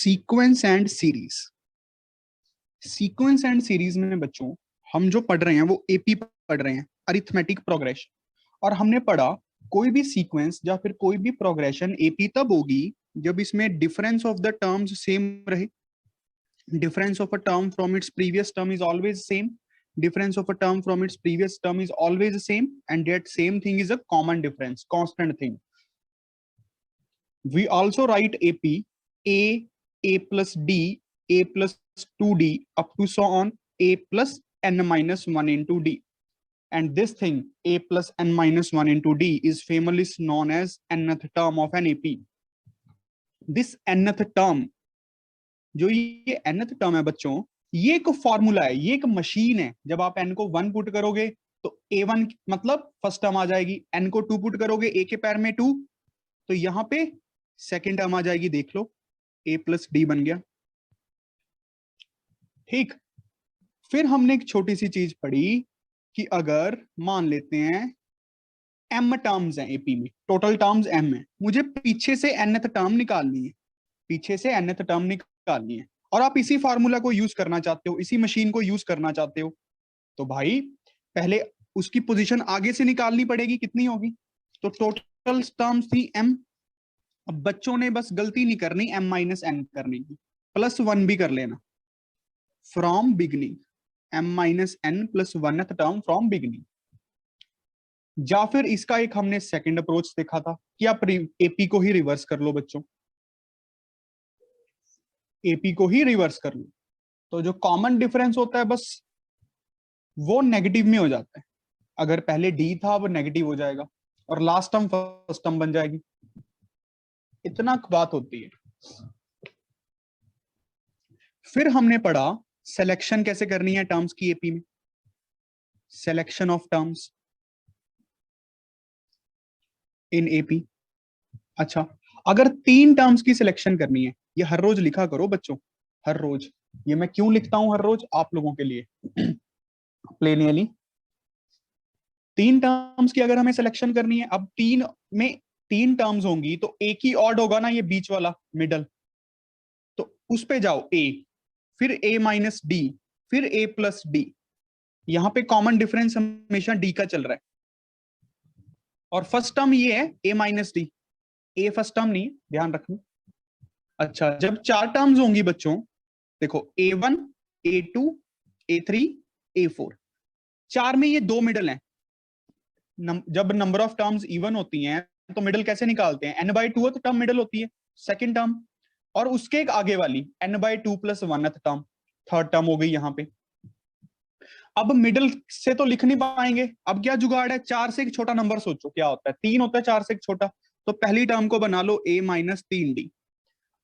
Sequence and series. Sequence and series में बच्चों हम जो पढ़ रहे हैं वो एपी पढ़ रहे हैं, अरिथमेटिक प्रोग्रेशन। और हमने पढ़ा कोई भी सीक्वेंस या फिर कोई भी प्रोग्रेशन एपी तब होगी जब इसमें difference of the terms same रहे। Difference of a term from its previous term is always same. difference of a term from its previous term is always the same, and that same thing is a common difference, constant thing. We also write AP a plus d, a plus 2d, up to so on a plus n minus 1 into d. And this thing a plus n minus 1 into d is famously known as nth term of an AP. This nth term, जो ये nth term है बच्चों, ये एक formula है, ये एक machine है। जब आप n को 1 पुट करोगे तो a1 मतलब फर्स्ट टर्म आ जाएगी, n को 2 पुट करोगे a के पैर में 2, तो यहां पे सेकेंड टर्म आ जाएगी। देख लो a प्लस डी बन गया। ठीक, फिर हमने एक छोटी सी चीज पढ़ी कि अगर मान लेते हैं m टर्म्स हैं एपी में, टोटल टर्म्स m है, मुझे पीछे से nth टर्म निकालनी है, पीछे से nth टर्म निकालनी है, और आप इसी फार्मूला को यूज करना चाहते हो, इसी मशीन को यूज करना चाहते हो, तो भाई पहले उसकी पोजीशन आगे से निकालनी पड़ेगी। कितनी होगी? तो टोटल टर्म्स थी m। अब बच्चों ने बस गलती नहीं करनी m माइनस n करने की, प्लस 1 भी कर लेना from beginning, m minus n plus 1th term from beginning. या फिर इसका एक हमने सेकंड अप्रोच देखा था कि आप एपी को ही रिवर्स कर लो बच्चों, एपी को ही रिवर्स कर लो, तो जो कॉमन डिफरेंस होता है बस वो नेगेटिव में हो जाता है। अगर पहले डी था वो नेगेटिव हो जाएगा और लास्ट टर्म फर्स्ट टर्म बन जाएगी। इतना बात होती है। फिर हमने पढ़ा सिलेक्शन कैसे करनी है टर्म्स की एपी में, selection of terms in AP. अच्छा, अगर 3 टर्म्स की सिलेक्शन करनी है, ये हर रोज लिखा करो बच्चों, हर रोज। ये मैं क्यों लिखता हूं हर रोज? आप लोगों के लिए प्लेनियली 3 टर्म्स की अगर हमें सिलेक्शन करनी है, अब 3 में 3 टर्म्स होंगी तो एक ही ऑड होगा ना, ये बीच वाला मिडल, तो उस पे जाओ a, फिर a माइनस डी, फिर a प्लस डी। यहां पे कॉमन डिफरेंस हमेशा d का चल रहा है, और फर्स्ट टर्म ये है a minus D, a first term नहीं, ध्यान रखना। अच्छा, जब 4 टर्म्स होंगी बच्चों, देखो a1, a2, a3, a4, 4 में ये 2 मिडल हैं। जब नंबर ऑफ टर्म्स इवन होती हैं तो मिडल कैसे निकालते हैं? n/2th टर्म मिडल होती है, सेकंड टर्म, और उसके एक आगे वाली n/2 plus 1th term, third term हो गई यहां पे। अब मिडल से तो लिख नहीं पाएंगे, अब क्या जुगाड़ है? 4 से एक छोटा नंबर सोचो क्या होता है? 3 होता है 4 से एक छोटा, तो पहली टर्म को बना लो a माइनस 3d।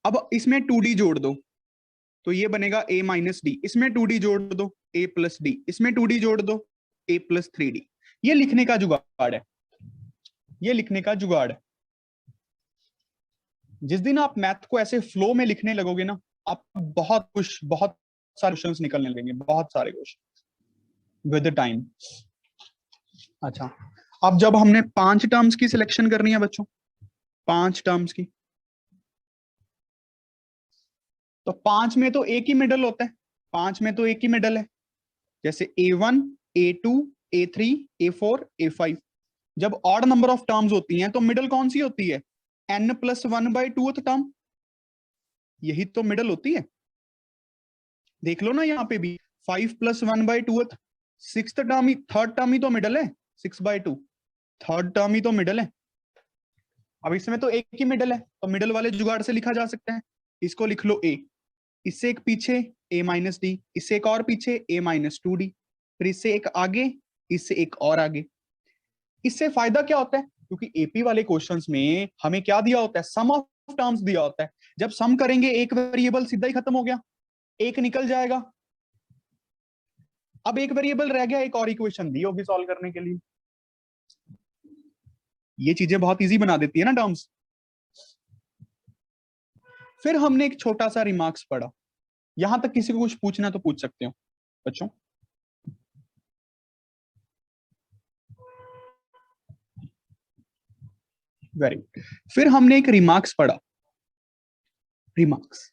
अब इसमें 2d जोड़ दो तो ये बनेगा a माइनस डी, इसमें 2d जोड़ दो a प्लस डी, इसमें 2d जोड़ दो a प्लस 3d। ये लिखने का जुगाड़ है, ये लिखने का जुगाड़ है। जिस दिन आप मैथ को ऐसे फ्लो में लिखने लगोगे ना, आप बहुत सारे क्वेश्चंस निकलने लगेंगे, बहुत सारे क्वेश्चन विद द टाइम। अच्छा, अब जब हमने 5 टर्म्स की सिलेक्शन करनी है बच्चों, 5 टर्म्स की, तो 5 में तो एक ही मिडल होता है, 5 में तो एक ही मिडल है, जैसे a1, a2, a3, a4, a5। जब ऑड नंबर ऑफ टर्म्स होती हैं तो मिडल कौन सी होती है? n प्लस 1/2th टर्म, यही तो मिडल होती है। देख लो ना यहाँ पे भी 5 प्लस 1/2th, सिक्स्थ टर्म ही, थर्ड टर्म ही तो मिडल है, 6/2, थर्ड टर्म ही तो मिडल है। अब इसमें तो एक ही मिडल है, तो मिडल वाले जुगाड़ से लिखा जा सकता है। इसको लिख लो a, इससे एक पीछे a माइनस डी, इससे एक और पीछे a माइनस 2d, फिर इससे एक आगे, इससे एक और आगे। इससे फायदा क्या होता है? क्योंकि एपी वाले क्वेश्चंस में हमें क्या दिया होता है? सम ऑफ टर्म्स दिया होता है। जब सम करेंगे एक वेरिएबल सीधा ही खत्म हो गया, एक निकल जाएगा। अब एक वेरिएबल रह गया, एक और इक्वेशन दी होगी सॉल्व करने के लिए। ये चीजें बहुत इजी बना देती है ना टर्म्स। फिर हमने एक छोटा सा रिमार्क्स पढ़ा, यहां तक किसी को कुछ पूछना तो पूछ सकते हो बच्चों। Very good. फिर हमने एक रिमार्क्स पढ़ा, रिमार्क्स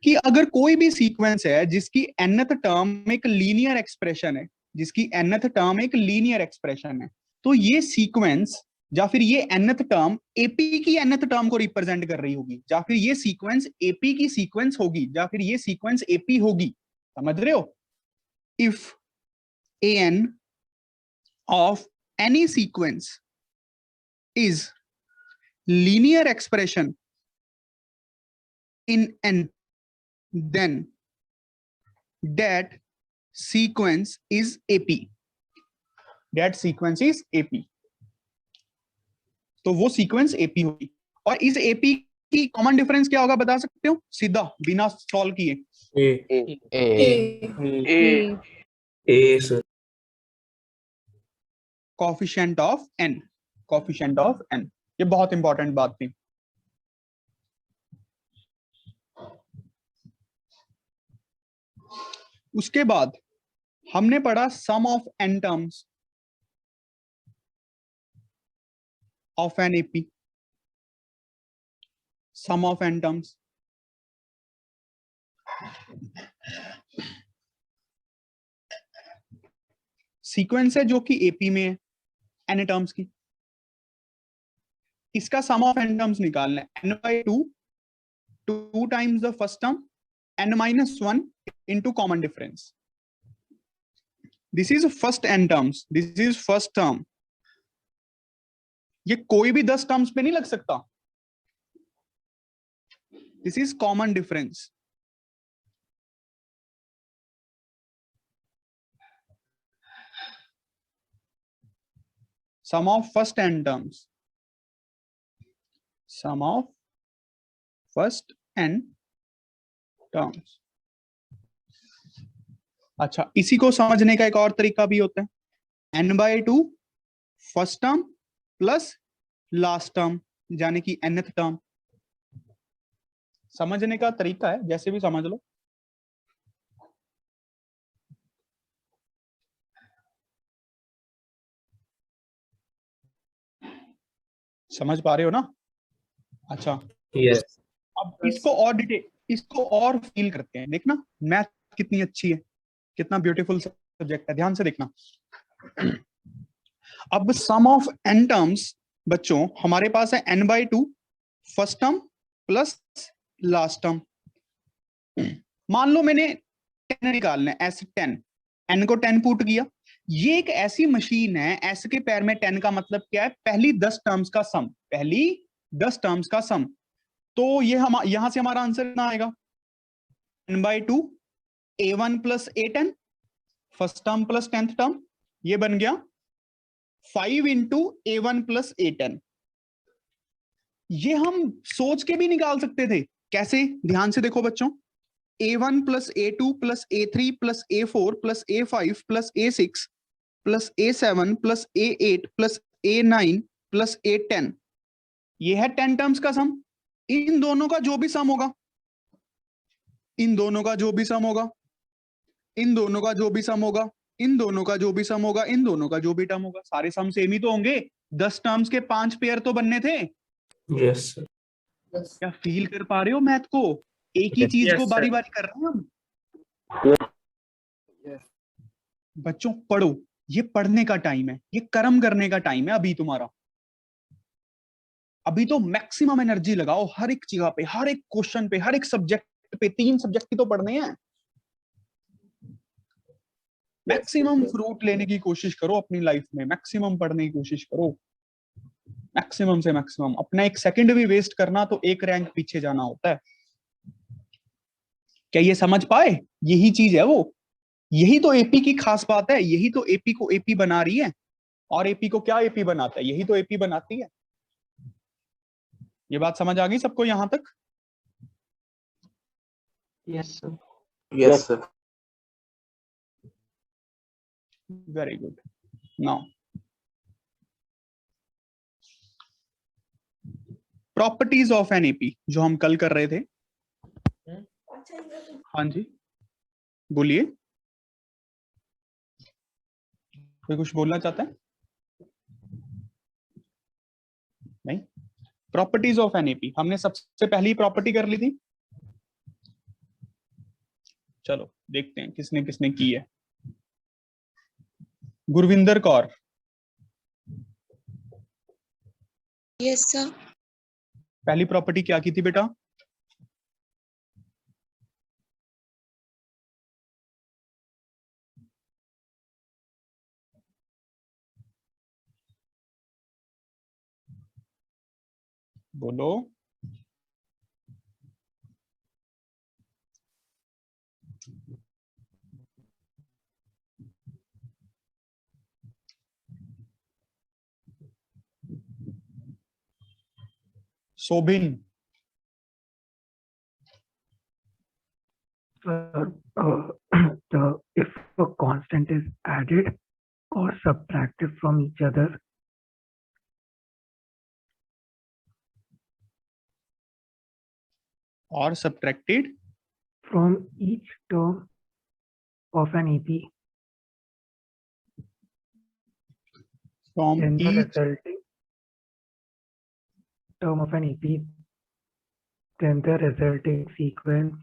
कि अगर कोई भी सीक्वेंस है जिसकी nth टर्म एक लीनियर एक्सप्रेशन है, जिसकी nth टर्म एक लीनियर एक्सप्रेशन है, तो ये सीक्वेंस या फिर ये nth टर्म एपी की nth टर्म को रिप्रेजेंट कर रही होगी, या फिर ये सीक्वेंस एपी की सीक्वेंस होगी, या फिर ये सीक्वेंस एपी होगी। समझ रहे हो? If an of any sequence is linear expression in n, then that sequence is AP. That sequence is AP. तो वो सीक्वेंस एपी होगी। और इस एपी की कॉमन डिफरेंस क्या होगा बता सकते हो सीधा बिना सॉल्व किए? Coefficient of n, coefficient of n। ये बहुत इंपॉर्टेंट बात थी। उसके बाद हमने पढ़ा sum of n terms of n AP, sum of n terms. Sequence है जो कि एपी में है n टर्म्स की, इसका सम ऑफ n टर्म्स निकालना है n/2 2 times the first term n-1 into common difference. This is first n terms, this is first term. ये कोई भी 10 टर्म्स पे नहीं लग सकता। This is common difference. Sum of first n terms, sum of first n terms. अच्छा, इसी को समझने का एक और तरीका भी होता है, n/2 first term plus last term यानी कि nth टर्म। समझने का तरीका है, जैसे भी समझ लो। समझ पा रहे हो ना? अच्छा, yes. अब इसको और डिटेल, इसको और फील करते हैं। देखना मैथ कितनी अच्छी है, कितना ब्यूटीफुल सब्जेक्ट है, ध्यान से देखना। अब सम ऑफ n टर्म्स बच्चों हमारे पास है n/2 first term plus last term. मान लो मैंने 10 निकालना है, S10, n को 10 पुट किया। ये एक ऐसी मशीन है, S के पैर में 10 का मतलब क्या है? पहली 10 टर्म्स का सम, पहली 10 टर्म्स का सम। तो ये हम यहां से हमारा आंसर ना आएगा n/2 a1 plus a10 first term plus 10th term, ये बन गया 5 इंटू a1 प्लस a10। ये हम सोच के भी निकाल सकते थे। कैसे? ध्यान से देखो बच्चों, a1 plus a2 plus a3 plus a4 plus a5 plus a6 plus a7 plus a8 plus a9 plus a10, ये है 10 टर्म्स का सम। इन दोनों का जो भी सम होगा, इन दोनों का जो भी सम होगा, इन दोनों का जो भी सम होगा, इन दोनों का जो भी सम होगा, इन दोनों का जो भी टर्म होगा, सारे सम सेम ही तो होंगे। 10 टर्म्स के 5 पेयर तो बनने थे। Yes, sir. क्या फील कर पा रहे हो मैथ को? एक ही चीज Yes, को sir. बारी बारी कर रहे हैं हम। बच्चों पढ़ो, ये पढ़ने का टाइम है, ये कर्म करने का टाइम है अभी तुम्हारा। अभी तो मैक्सिमम एनर्जी लगाओ हर एक जगह पे, हर एक क्वेश्चन पे, हर एक सब्जेक्ट पे। 3 सब्जेक्ट ही तो पढ़ने हैं। मैक्सिमम फ्रूट लेने की कोशिश करो अपनी लाइफ में, मैक्सिमम पढ़ने की कोशिश करो, मैक्सिमम से मैक्सिमम। अपना एक सेकंड भी वेस्ट करना तो एक रैंक पीछे जाना होता है। क्या ये समझ पाए? यही चीज है वो, यही तो एपी की खास बात है, यही तो एपी को एपी बना रही है। और एपी को क्या एपी बनाता है? यही तो एपी बनाती है। ये बात समझ आ गई सबको यहां तक? Yes, sir. Yes, sir. Very good. Now properties of n AP जो हम कल कर रहे थे। हाँ जी बोलिए, कोई कुछ बोलना चाहता है? नहीं। प्रॉपर्टीज ऑफ एन एपी हमने सबसे पहली प्रॉपर्टी कर ली थी, चलो देखते हैं किसने किसने की है। गुरविंदर कौर। Yes sir. पहली प्रॉपर्टी क्या की थी बेटा? बोलो। Shobhin. If a constant is added or subtracted from each other, और subtracted from each term of an EP, from then the each resulting term of an EP, then the resulting sequence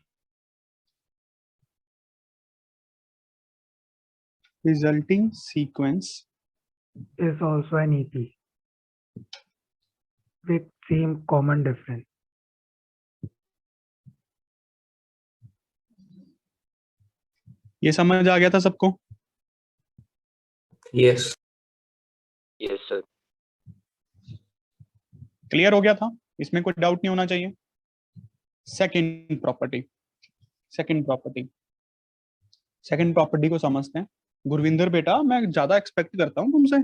resulting sequence is also an EP with same common difference. ये समझ आ गया था सबको? Yes. Yes sir. Clear हो गया था? इसमें कोई डाउट नहीं होना चाहिए। Second property, second property, second property को समझते हैं। गुरविंदर बेटा, मैं ज्यादा एक्सपेक्ट करता हूं तुमसे।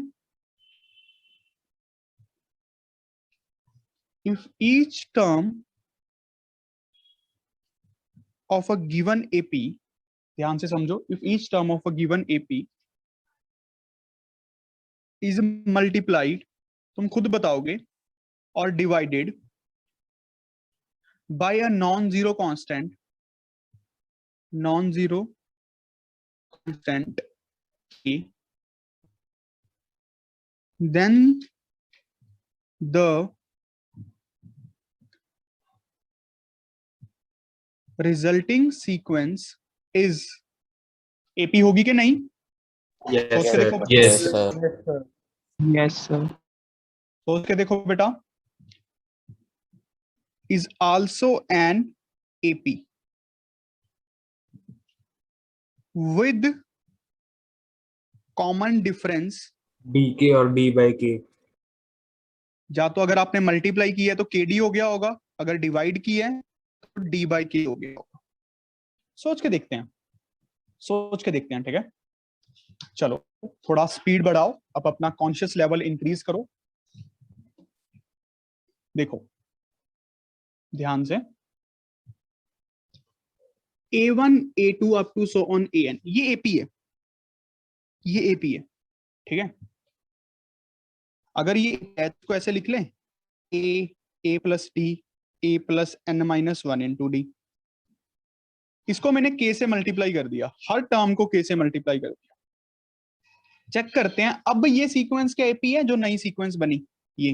If each term of a given AP, ध्यान से समझो, if each term of a given AP is multiplied, तुम खुद बताओगे, और divided by a non zero constant, non zero constant k, then the resulting sequence is AP होगी कि नहीं? सोच के देखो, Yes. सर। Yes, sir. सोच के देखो बेटा। is also an AP with common difference। dk और d by k. या तो अगर आपने मल्टीप्लाई की है तो KD हो गया होगा, अगर डिवाइड की है तो D by K हो गया होगा। सोच के देखते हैं, सोच के देखते हैं, ठीक है? चलो थोड़ा स्पीड बढ़ाओ, अब अपना कॉन्शियस लेवल इंक्रीज करो। देखो ध्यान से, A1 A2 up to so on AN, ये एपी है, ये एपी है, ठीक है? अगर ये को ऐसे लिख लें, A plus D A plus n minus 1 into D, इसको मैंने K से मल्टीप्लाई कर दिया, हर टर्म को K से मल्टीप्लाई कर दिया। चेक करते हैं अब ये सीक्वेंस क्या एपी है जो नई सीक्वेंस बनी, ये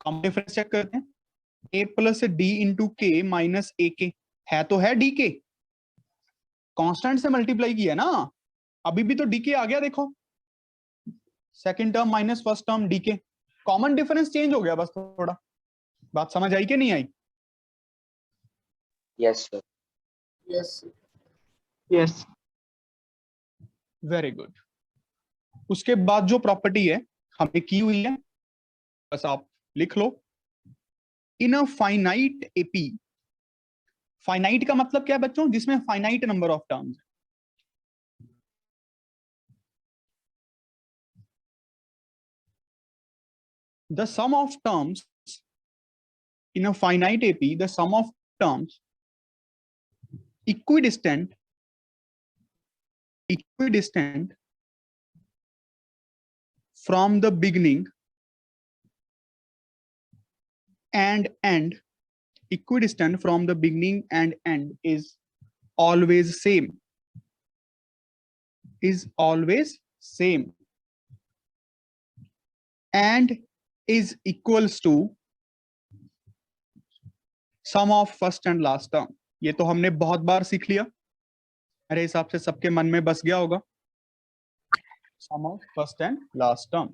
कॉमन डिफरेंस चेक करते हैं। A प्लस डी इंटू के माइनस ए के, है तो है डी के, कॉन्स्टेंट से मल्टीप्लाई किया ना, अभी भी तो डी के आ गया, देखो second term minus first term d के, कॉमन डिफरेंस चेंज हो गया बस थोड़ा। बात समझ आई कि नहीं आई? Yes sir. Yes. Yes. Very good. उसके बाद जो प्रॉपर्टी है हमने की हुई है, बस आप लिख लो। इन अ फाइनाइट एपी, फाइनाइट का मतलब क्या है बच्चों? जिसमें finite number of terms, the sum of terms in a finite AP, the sum of terms equidistant from the beginning and end, equidistant from the beginning and end is always same, is always same, and is equals to sum of first and last term। ये तो हमने बहुत बार सीख लिया, मेरे हिसाब से सबके मन में बस गया होगा, sum of first and last term.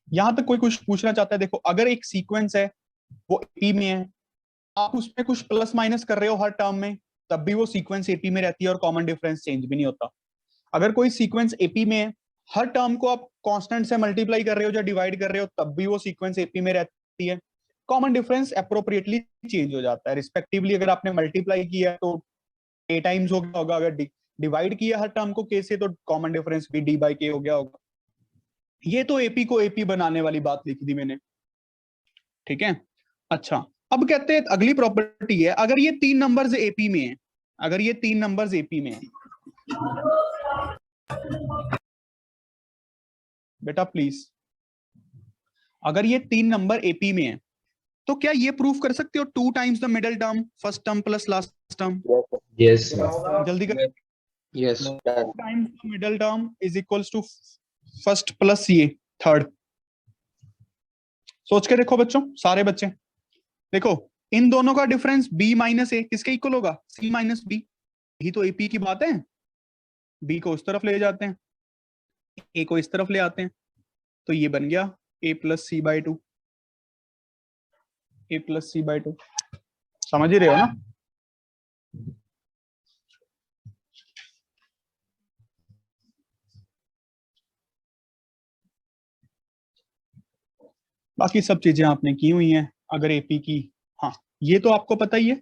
यहां तक कोई कुछ पूछना चाहता है? देखो अगर एक सीक्वेंस है वो एपी में है, आप उसमें कुछ प्लस माइनस कर रहे हो हर टर्म में, तब भी वो सीक्वेंस एपी में रहती है और कॉमन डिफरेंस चेंज भी नहीं होता। अगर कोई सीक्वेंस एपी में है, हर टर्म को आप कांस्टेंट से मल्टीप्लाई कर रहे हो या डिवाइड कर रहे हो, तब भी वो सीक्वेंस एपी में रहती है। कॉमन डिफरेंस अप्रोप्रिएटली चेंज हो जाता है, रिस्पेक्टिवली अगर आपने मल्टीप्लाई किया तो ए टाइम्स हो गया होगा, अगर डिवाइड किया हर टर्म को के से तो कॉमन डिफरेंस भी डी बाई के हो गया होगा। ये तो एपी को एपी बनाने वाली बात लिखी थी मैंने, ठीक है। अच्छा, अब कहते हैं अगली प्रॉपर्टी है, अगर ये तीन नंबर्स एपी में है, अगर ये तीन नंबर्स एपी में है, बेटा प्लीज, अगर ये तीन नंबर एपी में है तो क्या ये प्रूफ कर सकते हो 2 times the middle term first term plus last term? Yes. जल्दी कर। Yes. 2 times the middle term is equals to first plus ये थर्ड। सोच के देखो बच्चों, सारे बच्चे देखो, इन दोनों का डिफरेंस b माइनस ए किसके इक्वल होगा? c minus B. यही तो एपी की बात है। b को उस तरफ ले जाते हैं, a को इस तरफ ले आते हैं, तो ये बन गया a plus C by two, a plus C by two. समझ ही रहे हो ना? बाकी सब चीजें आपने की हुई हैं अगर एपी की। हाँ, ये तो आपको पता ही है,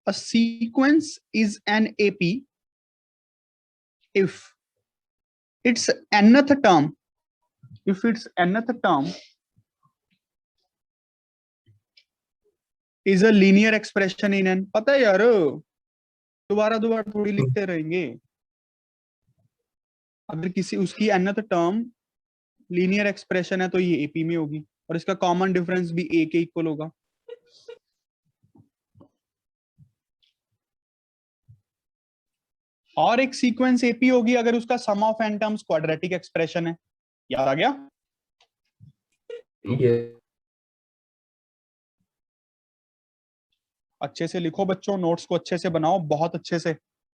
a sequence is an AP if its nth term is a linear expression in n। पता है यार, दोबारा दोबारा थोड़ी लिखते रहेंगे। अगर किसी उसकी nth टर्म लीनियर एक्सप्रेशन है तो ये एपी में होगी, और इसका कॉमन डिफरेंस भी ए के इक्वल होगा। और एक सीक्वेंस एपी होगी अगर उसका sum of n terms quadratic expression है। याद आ गया? Yes. अच्छे से लिखो बच्चों, नोट्स को अच्छे से बनाओ, बहुत अच्छे से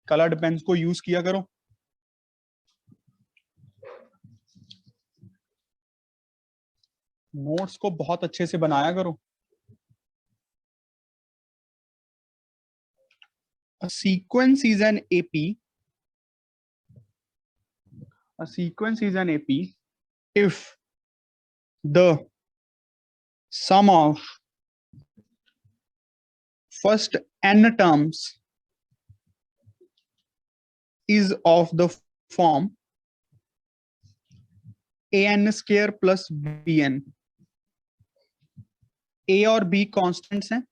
कलर्ड पेन्स को यूज किया करो। नोट्स को बहुत अच्छे से बनाया करो। A sequence is an AP. A sequence is an AP if the sum of first n terms is of the form an square plus bn। a और b कांस्टेंट्स हैं,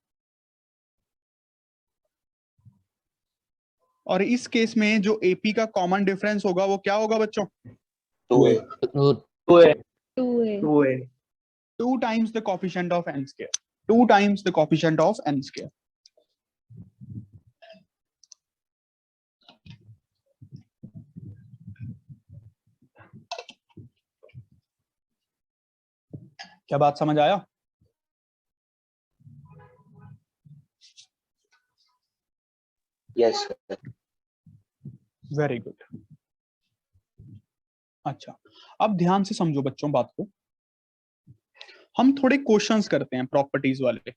और इस केस में जो एपी का कॉमन डिफरेंस होगा वो क्या होगा बच्चों? 2A. 2 times the coefficient of n square, 2 times the coefficient of n square। क्या बात समझ आया? Yes, sir. Very good. अच्छा, अब ध्यान से समझो बच्चों बात को। हम थोड़े क्वेश्चंस करते हैं प्रॉपर्टीज वाले,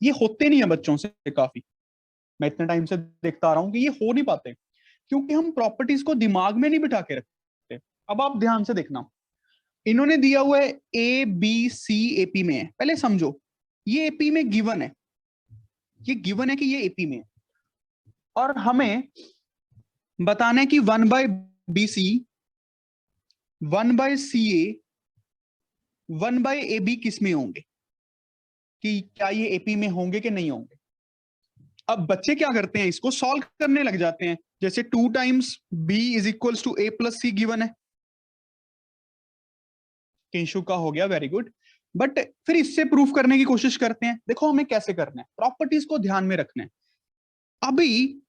ये होते नहीं है बच्चों से काफी। मैं इतने टाइम से देखता आ रहा हूं कि ये हो नहीं पाते क्योंकि हम प्रॉपर्टीज को दिमाग में नहीं बिठा के रखते। अब आप ध्यान से देखना, इन्होंने दिया हुआ है ए बी सी एपी में है। पहले समझो, ये एपी में गिवन है, ये गिवन है कि ये एपी में है, और हमें बताना है कि 1 by B C, 1 by C A, 1 by A B किस में होंगे, कि क्या ये एपी में होंगे कि नहीं होंगे। अब बच्चे क्या करते हैं, इसको सॉल्व करने लग जाते हैं। जैसे 2 times B is equals to A plus C given है, किंशु का हो गया, वेरी गुड। बट फिर इससे प्रूफ करने की कोशिश करते हैं। देखो हमें कैसे करना है, प्रॉपर्टीज को ध्यान में रखना है। अभी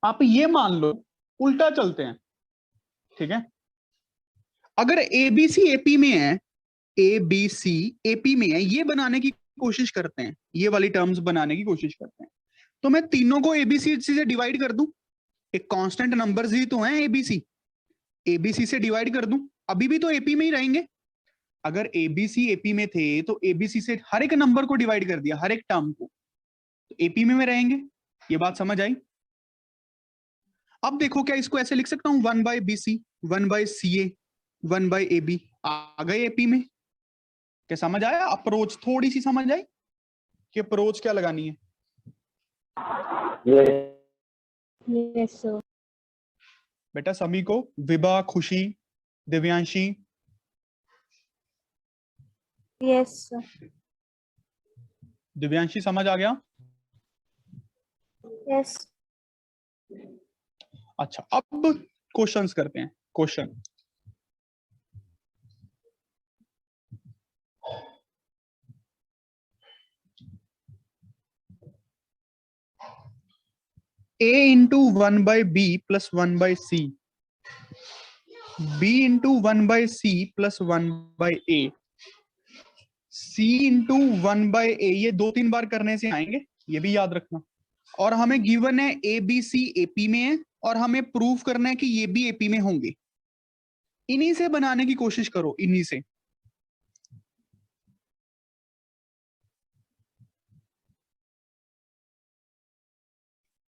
आप ये मान लो, उल्टा चलते हैं, ठीक है। अगर एबीसी एपी में है ए बी सी एपी में है, ये बनाने की कोशिश करते हैं, ये वाली टर्म्स बनाने की कोशिश करते हैं। तो मैं तीनों को एबीसी से डिवाइड कर दूं, एक कांस्टेंट नंबर्स ही तो हैं एबीसी, एबीसी से डिवाइड कर दूं, अभी भी तो एपी में ही रहेंगे। अगर एबीसी एपी में थे तो एबीसी से हर एक नंबर को डिवाइड कर दिया, हर एक टर्म को, तो एपी में रहेंगे। ये बात समझ आई? अब देखो, क्या इसको ऐसे लिख सकता हूं, 1 by BC, 1 by CA, 1 by AB, आ गए एपी में। क्या समझ आया? अप्रोच थोड़ी सी समझ आई कि अप्रोच क्या लगानी है? Yes, sir. बेटा सभी को, विभा, खुशी, दिव्यांशी, Yes, sir. दिव्यांशी समझ आ गया? Yes. अच्छा, अब क्वेश्चंस करते हैं। Question a into 1 by b plus 1 by c, b into 1 by c plus 1 by a, c into 1 by a, ये 2-3 बार करने से आएंगे, ये भी याद रखना। और हमें गिवन है ए बी सी एपी में है, और हमें प्रूफ करना है कि ये भी एपी में होंगे। इन्हीं से बनाने की कोशिश करो, इन्हीं से।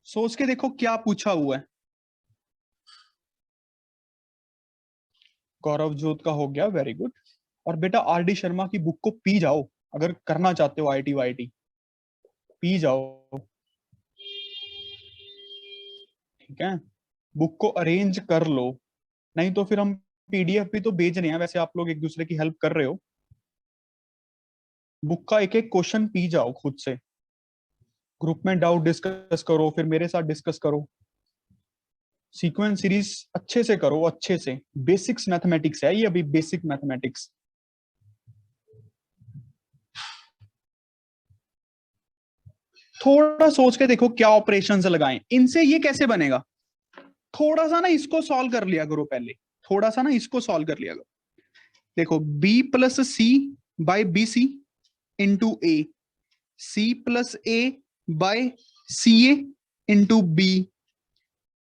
सोच के देखो क्या पूछा हुआ है। गौरव जोत का हो गया, वेरी गुड। और बेटा आर डी शर्मा की बुक को पी जाओ, अगर करना चाहते हो आईटी वाईटी, पी जाओ, ठीक है? बुक को अरेंज कर लो, नहीं तो फिर हम पीडीएफ भी तो भेज रहे हैं, वैसे आप लोग एक दूसरे की हेल्प कर रहे हो। बुक का एक एक क्वेश्चन पी जाओ खुद से, ग्रुप में डाउट डिस्कस करो, फिर मेरे साथ डिस्कस करो। सीक्वेंस सीरीज अच्छे से करो, अच्छे से। बेसिक्स मैथमेटिक्स है ये, अभी बेसिक मैथमेटिक्स। थोड़ा सोच के देखो क्या ऑपरेशंस लगाएं, इनसे ये कैसे बनेगा। थोड़ा सा ना इसको सॉल्व कर लिया करो पहले, थोड़ा सा ना इसको सॉल्व कर लिया करो। देखो b plus C by B C into A, C plus A by C A into B,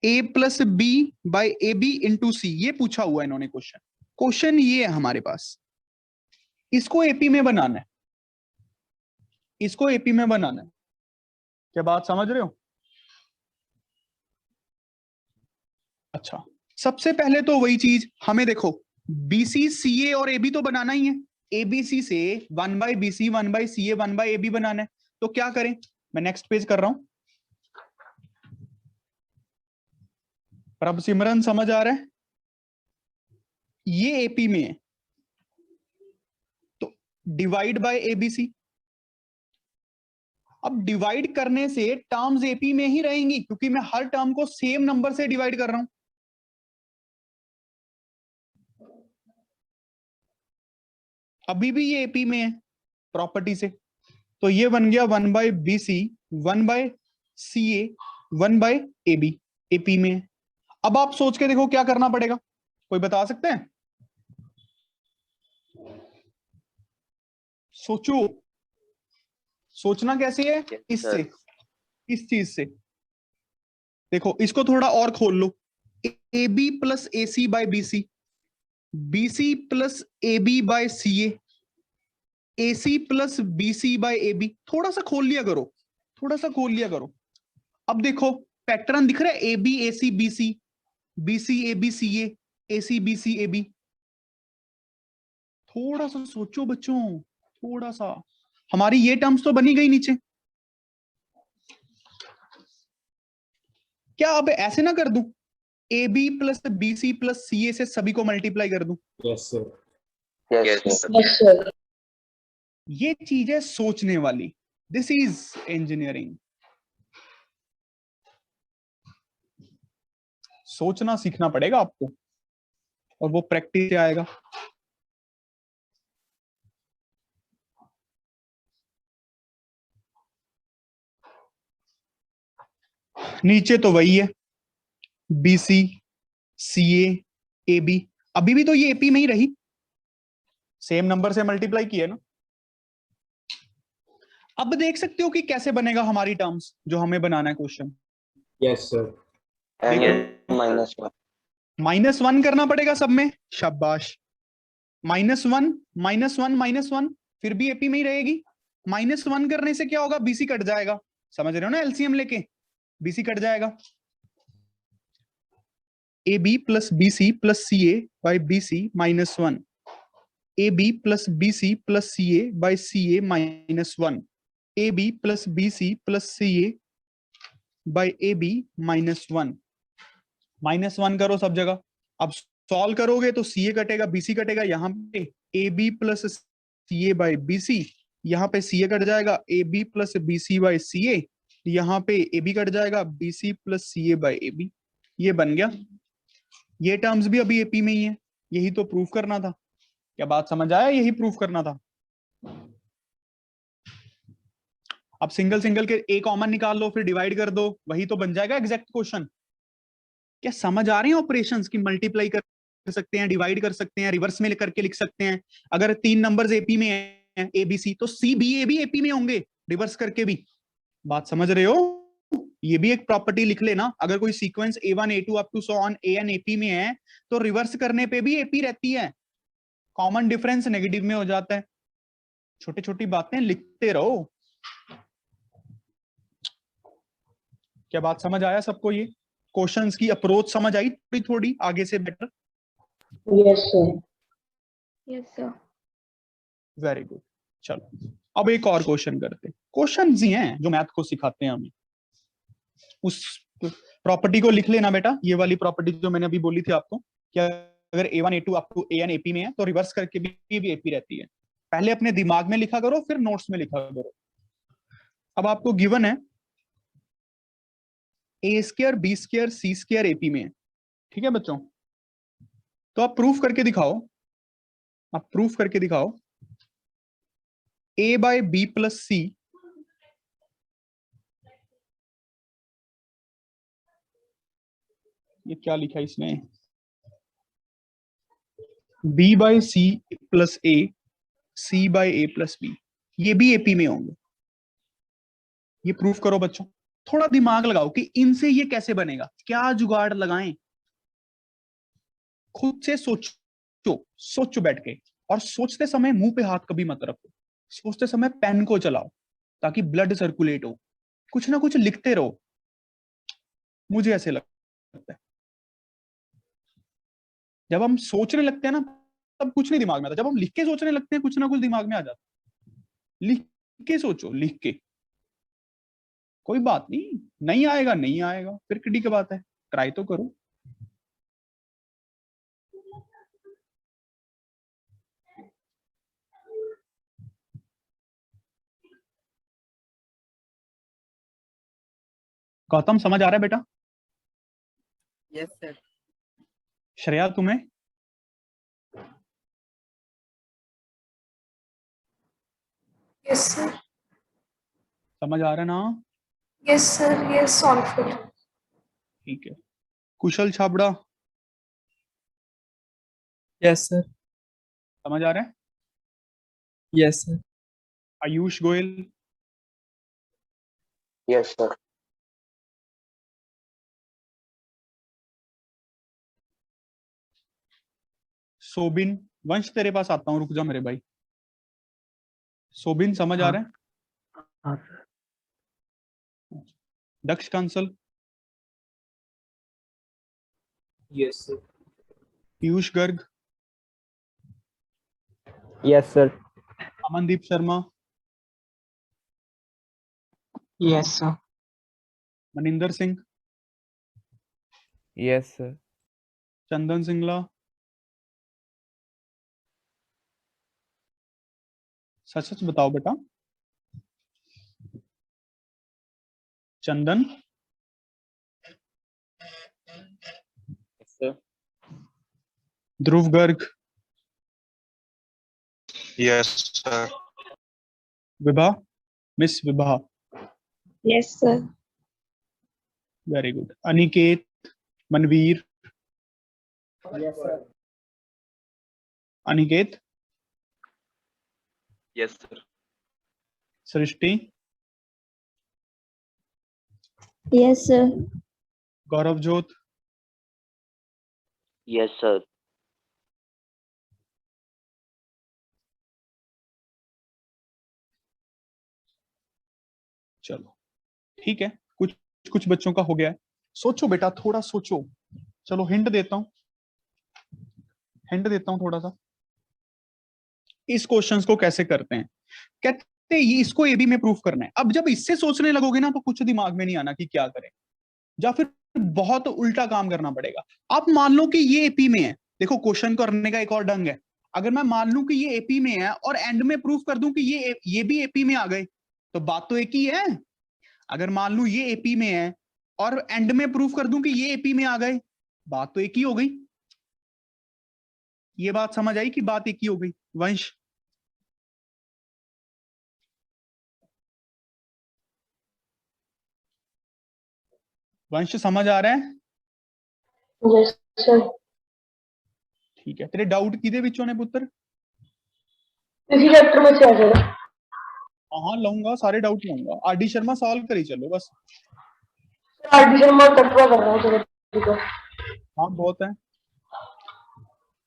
A plus B by A B into C, ये पूछा हुआ है इन्होंने क्वेश्चन। क्वेश्चन ये है हमारे पास, इसको एपी में बनाना है, इसको एपी में बनाना है। क्या बात समझ रहे हो? अच्छा, सबसे पहले तो वही चीज हमें देखो, बीसी सीए और एबी तो बनाना ही है। एबीसी से 1 by BC, 1 by CA, 1 by AB बनाना है। तो क्या करें, मैं नेक्स्ट पेज कर रहा हूं। प्रभ सिमरन समझ आ रहा है? ये एपी में है, तो डिवाइड बाय एबीसी। अब डिवाइड करने से टर्म्स एपी में ही रहेंगी, क्योंकि मैं हर टर्म को सेम नंबर से डिवाइड कर रहा हूं। अभी भी ये एपी में है प्रॉपर्टी से, तो ये बन गया 1 by B C, 1 by C A, 1 by A B, AP में है। अब आप सोच के देखो क्या करना पड़ेगा, कोई बता सकते हैं? सोचो, सोचना कैसे है? इससे, इस चीज से देखो, इसको थोड़ा और खोल लो। A B plus A C by B C, B C plus A B by C A C plus B C by A B, थोड़ा सा खोल लिया करो, थोड़ा सा खोल लिया करो। अब देखो पैटर्न दिख रहा है, A B A C B C, B C A B C A C B C A B. थोड़ा सा सोचो बच्चों, थोड़ा सा। हमारी ये टर्म्स तो बनी गई नीचे, क्या अब ऐसे ना कर दूं, A B plus B C plus C A से सभी को मल्टीप्लाई कर दूं? Yes, sir. Yes, sir. ये चीज है सोचने वाली, दिस इज इंजीनियरिंग। सोचना सीखना पड़ेगा आपको, और वो प्रैक्टिस से आएगा। नीचे तो वही है, B C C A B, अभी भी तो ये एपी में ही रही। सेम नंबर से मल्टीप्लाई किया ना। अब देख सकते हो कि कैसे बनेगा हमारी टर्म्स जो हमें बनाना है क्वेश्चन। Yes, sir. -1 -1 करना पड़ेगा सब में, शाबाश। -1 -1 -1 फिर भी एपी में ही रहेगी। -1 करने से क्या होगा, बीसी कट जाएगा, समझ रहे हो ना, एलसीएम लेके बीसी कट जाएगा। AB plus BC plus CA by BC -1, AB plus BC plus CA by CA -1, AB plus BC plus CA by AB -1। -1 करो सब जगह। अब सॉल्व करोगे तो CA कटेगा, BC कटेगा, यहाँ पे AB plus CA by BC, यहाँ पे CA कट जाएगा, AB plus BC by CA, यहाँ पे AB कट जाएगा, BC plus CA by AB। ये बन गया। ये टर्म्स भी अभी एपी में ही है, यही तो प्रूफ करना था। क्या बात समझ आया, यही प्रूफ करना था। अब सिंगल सिंगल के ए कॉमन निकाल लो, फिर डिवाइड कर दो, वही तो बन जाएगा एग्जैक्ट क्वेश्चन। क्या समझ आ रही है ऑपरेशंस की, मल्टीप्लाई कर सकते हैं, डिवाइड कर सकते हैं, रिवर्स में करके लिख सकते हैं। अगर 3 नंबर्स एपी में है ABC, तो सी बी ए भी एपी में होंगे, रिवर्स करके भी। बात समझ रहे हो, ये भी एक प्रॉपर्टी लिख लेना। अगर कोई sequence A1 A2 up to so on AN AP में है तो रिवर्स करने पे भी एपी रहती है, कॉमन डिफरेंस नेगेटिव में हो जाता है। छोटी छोटी बातें लिखते रहो। क्या बात समझ आया सबको, ये क्वेश्चंस की अप्रोच समझ आई थोड़ी थोड़ी आगे से better? Yes, sir. Yes, sir. Very good. चलो अब एक और क्वेश्चन करते हैं। क्वेश्चन ही हैं जो मैथ को सिखाते हैं हमें। उस प्रॉपर्टी को लिख लेना बेटा, ये वाली प्रॉपर्टी जो मैंने अभी बोली थी आपको, कि अगर A1 A2 up to AN AP में है तो रिवर्स करके भी एपी रहती है। पहले अपने दिमाग में लिखा करो, फिर नोट्स में लिखा करो। अब आपको गिवन है A² B² C² एपी में है, ठीक है बच्चों? तो आप प्रूफ करके दिखाओ, आप प्रूफ करके दिखाओ A by B plus C ये क्या लिखा है इसमें, B by C plus A, C by A plus B, ये भी एपी में होंगे। ये प्रूफ करो बच्चों। थोड़ा दिमाग लगाओ कि इनसे ये कैसे बनेगा, क्या जुगाड़ लगाएं। खुद से सोचो, सोचो बैठ के। और सोचते समय मुंह पे हाथ कभी मत रखो, सोचते समय पेन को चलाओ ताकि ब्लड सर्कुलेट हो। कुछ ना कुछ लिखते रहो, मुझे ऐसे लगता है। जब हम सोचने लगते हैं ना तब कुछ नहीं दिमाग में आता, जब हम लिख के सोचने लगते हैं कुछ ना कुछ दिमाग में आ जाता है। लिख के सोचो, लिख के। कोई बात नहीं, नहीं आएगा नहीं आएगा, फिर किडी की बात है, ट्राई तो करो। गौतम समझ आ रहा है बेटा? Yes, sir. श्रेया तुम्हें? Yes, sir. समझ आ रहा है ना? Yes, sir. Yes, solve करो। ठीक है। कुशल छाबड़ा Yes, sir. समझ आ रहा है? Yes, sir. Ayush Goyal? Yes, sir. Sobin? वंश तेरे पास आता हूँ, रुक जा मेरे भाई। सोबिन समझ आ हाँ। रहा है? हाँ sir. Daksh Kansal? Yes, sir. Piyush Garg? Yes, sir. Amandeep Sharma? Yes, sir. Maninder Singh? Yes, sir. Chandan Singla? सच सच बताओ बेटा। Chandan? Yes, sir. Dhruv Garg? Yes, sir. Vibha? Miss Vibha? Yes, sir. Very good. Aniket? Manveer? Yes, sir. Aniket? Yes, sir. Srishti, Yes, sir. Gaurav Jot, Yes, sir. चलो ठीक है, कुछ कुछ बच्चों का हो गया है। सोचो बेटा, थोड़ा सोचो। चलो हिंट देता हूं, थोड़ा सा। इस क्वेश्चंस को कैसे करते हैं, कहते हैं ये इसको एबी में प्रूफ करना है। अब जब इससे सोचने लगोगे ना तो कुछ दिमाग में नहीं आना कि क्या करें, या फिर बहुत उल्टा काम करना पड़ेगा। आप मान लो कि ये एपी में है, देखो क्वेश्चन करने का एक और ढंग है। अगर मैं मान लूं कि ये एपी में है और एंड में प्रूफ कर दूं कि ये भी एपी में आ गए, तो बात तो एक ही है। अगर मान लूं ये एपी में है और एंड में प्रूफ कर दूं कि ये एपी में आ गए, बात तो एक ही हो गई। ये बात समझ आई कि बात एक ही हो गई? वंश, वंश समझ आ रहा है? Yes, sir. ठीक है, तेरे डाउट किदे विचों ने पुत्र? इसी चैप्टर में से आ जाएगा। हाँ लाऊंगा, सारे डाउट लाऊंगा। आरडी शर्मा सॉल्व करी चलो बस। एडमिशन में कटवा कर रहा हूँ चलो ठीक है। हाँ बहुत है।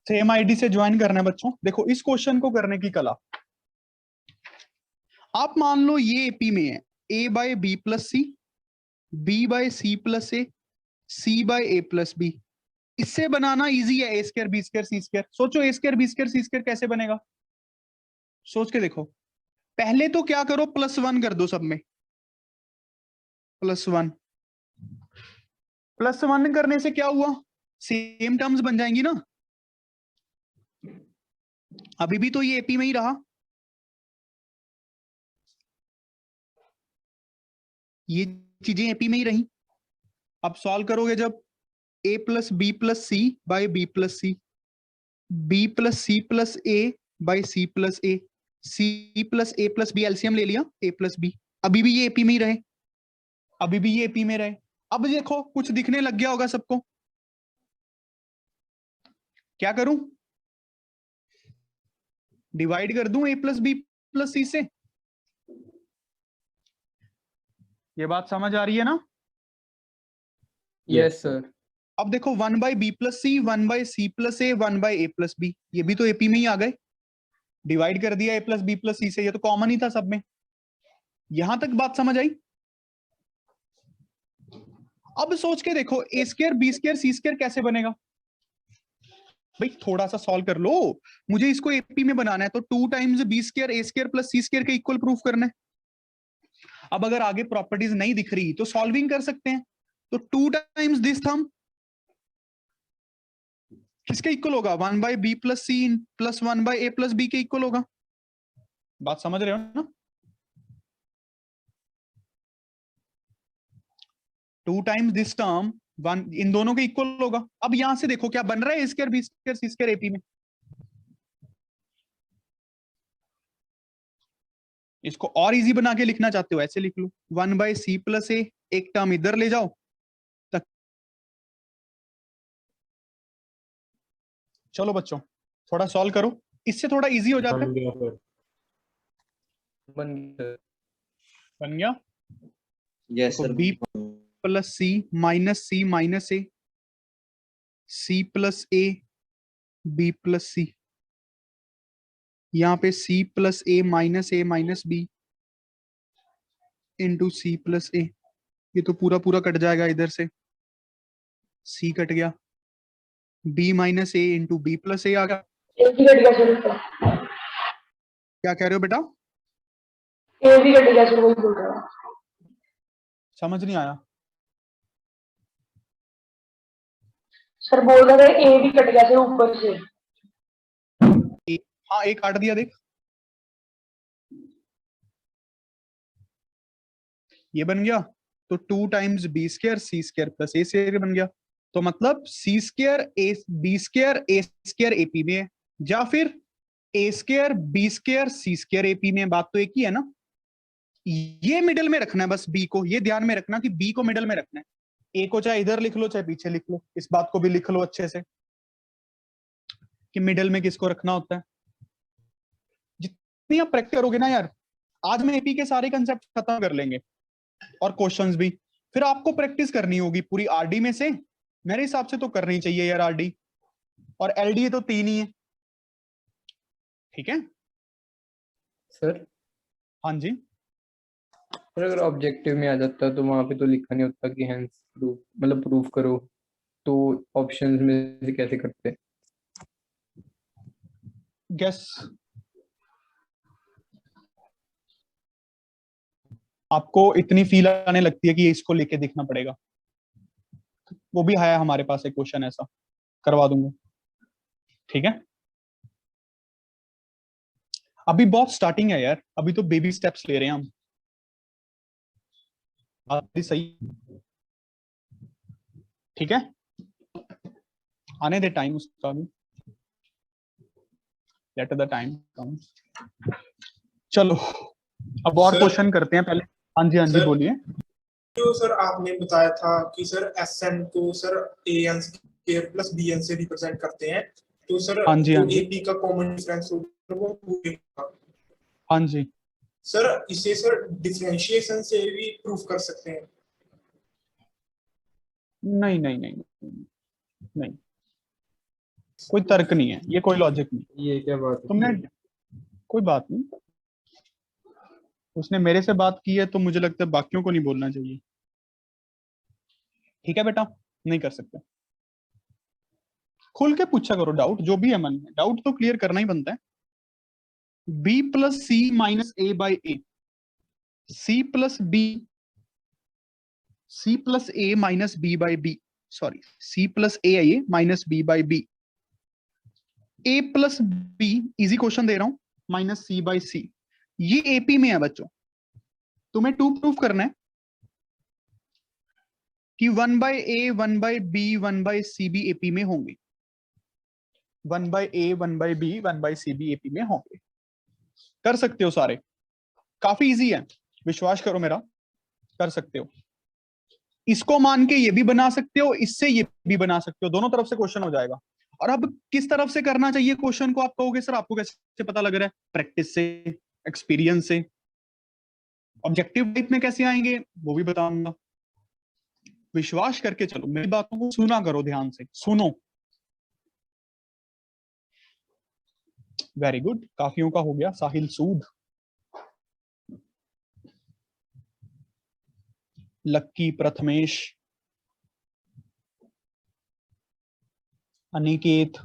सेम आईडी से ज्वाइन करना है बच्चों। देखो इस क्वेश्चन को करने की कला, आप मान लो ये एपी में है, ए bye B plus C, B by C plus A, C by A plus B. इससे बनाना इजी है, ए square B square C square. सोचो ए square B square C square कैसे बनेगा, सोच के देखो। पहले तो क्या करो, +1 कर दो सब में, +1। +1 करने से क्या हुआ, सेम टर्म्स बन जाएंगी ना। अभी भी तो ये एपी में ही रहा, ये चीजें एपी में ही रही। अब सॉल्व करोगे जब, a plus B plus C by B plus C, B plus C plus A by C plus A, C plus A plus B, LCM ले लिया a प्लस बी। अभी भी ये एपी में ही रहे, अभी भी ये एपी में रहे। अब देखो कुछ दिखने लग गया होगा सबको, क्या करूं, डिवाइड कर दूं a प्लस बी प्लस सी से। ये बात समझ आ रही है ना? Yes, sir. अब देखो 1 by B plus C, 1 by C plus A, 1 by A plus B, ये भी तो एपी में ही आ गए। डिवाइड कर दिया a प्लस बी प्लस सी से, ये तो कॉमन ही था सब में। यहां तक बात समझ आई? अब सोच के देखो ए square B square C square कैसे बनेगा। भाई थोड़ा सा सॉल्व कर लो, मुझे इसको एपी में बनाना है तो 2 times B square A square plus C square के इक्वल प्रूफ करना है। अब अगर आगे प्रॉपर्टीज नहीं दिख रही तो सॉल्विंग कर सकते हैं। तो 2 टाइम्स दिस थम किसके इक्वल होगा, 1 by B plus C plus 1 by A plus B के इक्वल होगा। बात समझ रहे हो ना? 2 टाइम्स दिस टर्म 1 इन दोनों के इक्वल होगा। अब यहां से देखो क्या बन रहा है, ए square B square C square AP में। इसको और इजी बना के लिखना चाहते हो, ऐसे लिख लो 1 बाई सी प्लस ए, एक टर्म इधर ले जाओ तक। चलो बच्चों थोड़ा सॉल्व करो, इससे थोड़ा इजी हो जाता है। बन गया? Yes, sir. B plus C minus A, C plus A B plus C, यहाँ पे C plus A minus B into C plus A. ये तो पूरा पूरा कट जाएगा, इधर से सी कट गया, B minus A into B plus A आ गया। ए भी कट गया सर, क्या कह रहे हो बेटा? ए भी कट गया सर, वही बोल रहा हूँ। समझ नहीं आया। सर बोल रहे थे ए भी कट गया सर ऊपर से। हाँ एक काट दिया, देख ये बन गया। तो 2 times B square C square plus A square बन गया। तो मतलब C square A B square A square AP में है, या फिर A square B square C square AP में। बात तो एक ही है ना। ये मिडल में रखना है बस, बी को, ये ध्यान में रखना कि बी को मिडल में रखना है। ए को चाहे इधर लिख लो चाहे पीछे लिख लो, इस बात को भी लिख लो अच्छे से कि मिडल में किसको रखना होता है। नहीं आप प्रैक्टिस करोगे ना यार, आज में एपी के सारे कंसेप्ट खत्म कर लेंगे और क्वेश्चंस भी, फिर आपको प्रैक्टिस करनी होगी पूरी आरडी में से। मेरे हिसाब से तो करनी चाहिए यार आरडी, और एलडीए तो 3 ही है। ठीक है सर हाँ जी। सर अगर ऑब्जेक्टिव में आ जाता तो वहां पे तो लिखा नहीं होता कि हेंस प्रूफ, मतलब प्रूफ करो, तो ऑप्शंस में से कैसे करते? गेस, आपको इतनी फील आने लगती है कि इसको लेके देखना पड़ेगा, वो भी है हमारे पास एक क्वेश्चन ऐसा, करवा दूंगा। ठीक है अभी बहुत स्टार्टिंग है यार, अभी तो बेबी स्टेप्स ले रहे हैं हम। बात भी सही। ठीक है आने दे टाइम उसका भी, लेट द टाइम कम। चलो अब और सर, क्वेश्चन करते हैं पहले। हाँ जी सर, बोलिए। जो सर आपने बताया था कि सर एस एन को sir A N square plus B N से रिप्रेजेंट करते हैं, तो सर हाँ जी जो ए पी का कॉमन डिफरेंस होगा वो 2 होगा। हाँ जी सर इसे सर डिफरेंशिएशन से भी प्रूफ कर सकते हैं? नहीं नहीं नहीं नहीं, नहीं। कोई तर्क नहीं है ये, कोई लॉजिक नहीं। ये क्या बात है? तुमने कोई बात नहीं, उसने मेरे से बात की है तो मुझे लगता है बाकियों को नहीं बोलना चाहिए। ठीक है बेटा नहीं कर सकते, खुल के पूछा करो डाउट, जो भी है मन में डाउट तो क्लियर करना ही बनता है। b plus C minus A by A, C plus B, C plus A minus B by B, sorry C plus A I minus B by B, A plus B, easy question दे रहा हूं, minus C by सी। ये AP में है बच्चों, तुम्हें 2 proof करना है कि 1 by A 1 by B 1 by C बी एपी में होंगे, 1 by A 1 by B 1 by C बी एपी में होंगे। कर सकते हो सारे, काफी इजी है, विश्वास करो मेरा, कर सकते हो। इसको मान के ये भी बना सकते हो, इससे ये भी बना सकते हो, दोनों तरफ से क्वेश्चन हो जाएगा। और अब किस तरफ से करना चाहिए क्वेश्चन को आप कहोगे सर आपको कैसे पता लग रहा है? प्रैक्टिस से, एक्सपीरियंस से। ऑब्जेक्टिव टाइप में कैसे आएंगे वो भी बताऊंगा। विश्वास करके चलो, मेरी बातों को सुना करो, ध्यान से सुनो। वेरी गुड, काफियों का हो गया। साहिल सूद, लक्की, प्रथमेश, अनिकेत,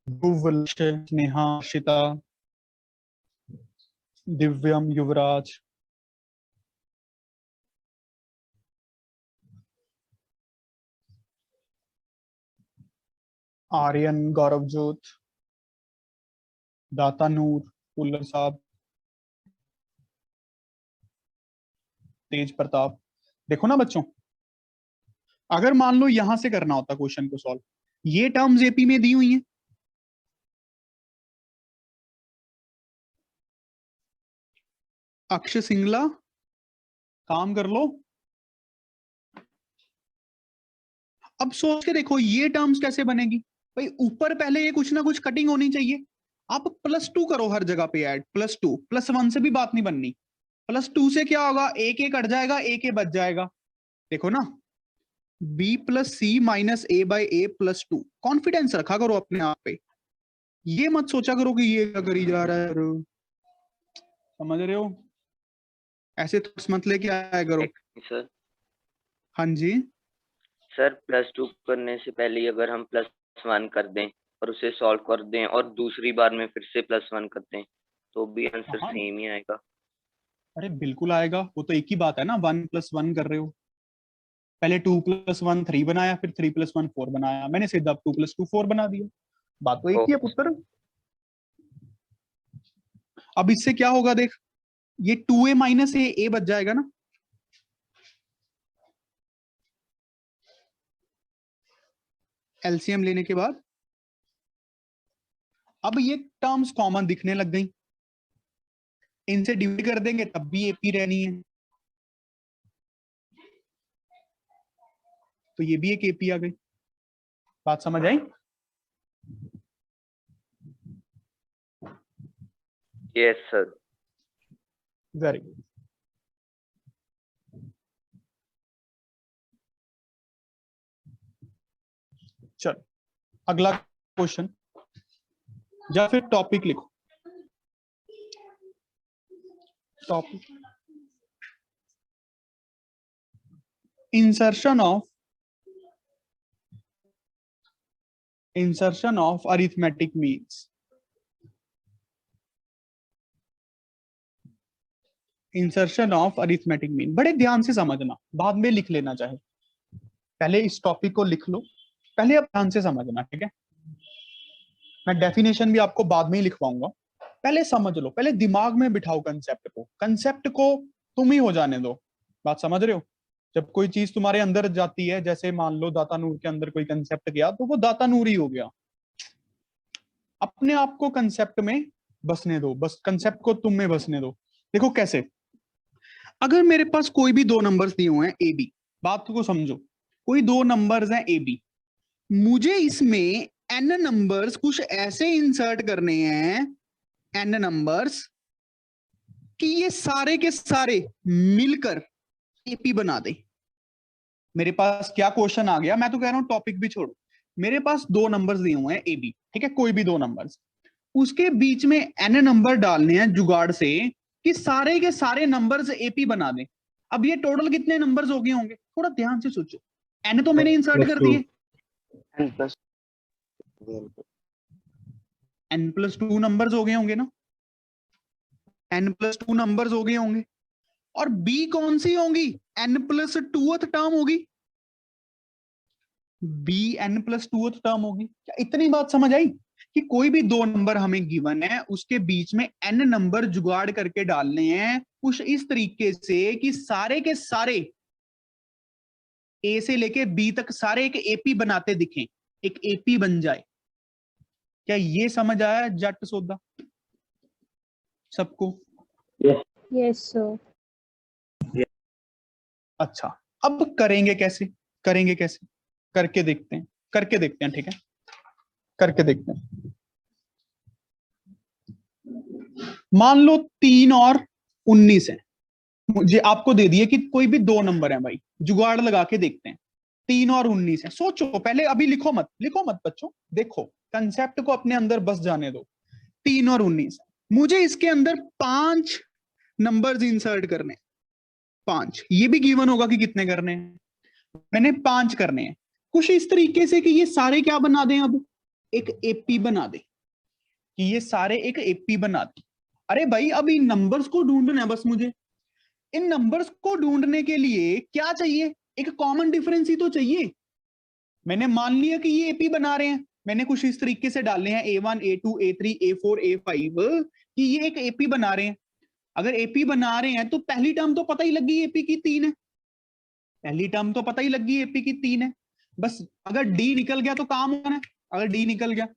ध्रुव, स्नेहा, शिता, दिव्यम, युवराज, आर्यन, गौरवजोत, दाता नूर, पुल्लर साहब, तेज प्रताप। देखो ना बच्चों, अगर मान लो यहां से करना होता क्वेश्चन को सॉल्व, ये टर्म्स एपी में दी हुई हैं, अक्ष सिंगला, काम कर लो। अब सोच के देखो ये टर्म्स कैसे बनेगी भाई, ऊपर पहले ये कुछ ना कुछ कटिंग होनी चाहिए। आप +2 करो हर जगह पे ऐड, +2, +1 से भी बात नहीं बननी। +2 से क्या होगा, एक कट जाएगा, एक बच जाएगा। देखो ना, b plus C minus A by A +2। Confidence रखा करो अपने आप पे, ये मत सोचा करो कि ये क्या करी जा रहा है, समझ रहे हो? ऐसे थॉट्स मत लेके आया करो। सर हाँ जी सर +2 करने से पहले ही अगर हम +1 कर दें और उसे सॉल्व कर दें और दूसरी बार में फिर से +1 कर दें तो भी आंसर हाँ। सेम ही आएगा। अरे बिल्कुल आएगा, वो तो एक ही बात है ना, 1 + 1 कर रहे हो। पहले 2 + 1 3 बनाया, फिर 3 + 1 4 बनाया, मैंने सीधा 2 + 2 4 बना दिया। बात तो एक ही है पुत्र। अब इससे क्या होगा देख, ये 2a माइनस ए बच जाएगा ना, एलसीएम लेने के बाद। अब ये टर्म्स कॉमन दिखने लग गई, इनसे डिवाइड कर देंगे तब भी एपी रहनी है, तो ये भी एक एपी आ गई। बात समझ आई? Yes sir. Very good. चलो अगला क्वेश्चन, या फिर टॉपिक लिखो। Topic, insertion of arithmetic means। Insertion of arithmetic mean, बड़े ध्यान से समझना, बाद में लिख लेना चाहे, पहले इस टॉपिक को लिख लो, पहले आप ध्यान से समझना, ठीक है? मैं डेफिनेशन भी आपको बाद में ही लिखवाऊंगा, पहले समझ लो, पहले दिमाग में बिठाओ कंसेप्ट को तुम ही हो जाने दो। बात समझ रहे हो? जब कोई चीज तुम्हारे अंदर जाती है, जैसे मान लो दातानूर के अंदर कोई कंसेप्ट गया, तो वो दातानूर ही हो गया। अपने आप को कंसेप्ट में बसने दो, बस कंसेप्ट को तुम में बसने दो। देखो कैसे, अगर मेरे पास कोई भी दो नंबर्स दिए हुए हैं ए बी, बात को समझो, कोई दो नंबर्स हैं ए बी, मुझे इसमें एन नंबर्स कुछ ऐसे इंसर्ट करने हैं, एन नंबर्स, कि ये सारे के सारे मिलकर एपी बना दे। मेरे पास क्या क्वेश्चन आ गया, मैं तो कह रहा हूं टॉपिक भी छोड़ो, मेरे पास दो नंबर्स दिए हुए हैं ए बी, ठीक है, कोई भी दो नंबर्स, उसके बीच में एन नंबर डालने हैं जुगाड़ से कि सारे के सारे नंबर्स एपी बना दें। अब ये टोटल कितने नंबर्स हो गए होंगे, थोड़ा ध्यान से सोचो। एन तो मैंने इंसर्ट कर दिए, n+2 नंबर्स हो गए होंगे ना, n+2 नंबर्स हो गए होंगे, और बी कौन सी होंगी, n+2th टर्म होगी, बी n+2th टर्म होगी। क्या इतनी बात समझ आई कि कोई भी दो नंबर हमें गिवन है, उसके बीच में n नंबर जुगाड़ करके डालने हैं कुछ इस तरीके से कि सारे के सारे ए से लेके बी तक सारे एक एपी बनाते दिखें, एक एपी बन जाए। क्या ये समझ आया जट सौदा सबको? Yes, sir. अच्छा, अब करेंगे कैसे, करके देखते हैं, ठीक है, करके देखते हैं। मान लो 3 और 19 है, मुझे आपको दे दिए कि कोई भी दो नंबर है भाई, जुगाड़ लगा के देखते हैं। 3 और 19 है, सोचो पहले, अभी लिखो मत बच्चों, देखो कंसेप्ट को अपने अंदर बस जाने दो। 3 और 19 है, मुझे इसके अंदर 5 नंबर्स इंसर्ट करने, 5, ये भी गिवन होगा कि कितने करने हैं, मैंने 5 करने हैं, कुछ इस तरीके से कि ये सारे क्या बना दें, अब एक एपी बना दे, कि ये सारे एक एपी बना दे। अरे भाई अब इन नंबर्स को ढूंढना है बस मुझे, इन नंबर्स को ढूंढने के लिए क्या चाहिए, एक कॉमन डिफरेंस ही तो चाहिए। मैंने मान लिया कि ये एपी बना रहे हैं, मैंने कुछ इस तरीके से डालने हैं A1 A2 A3 A4 A5 कि ये एक एपी बना रहे हैं। अगर एपी बना रहे हैं तो पहली टर्म तो पता ही लग गई एपी की 3 है, पहली टर्म तो पता ही लग गई एपी की 3 है, बस अगर डी निकल गया तो काम होना है। अगर डी निकल गया,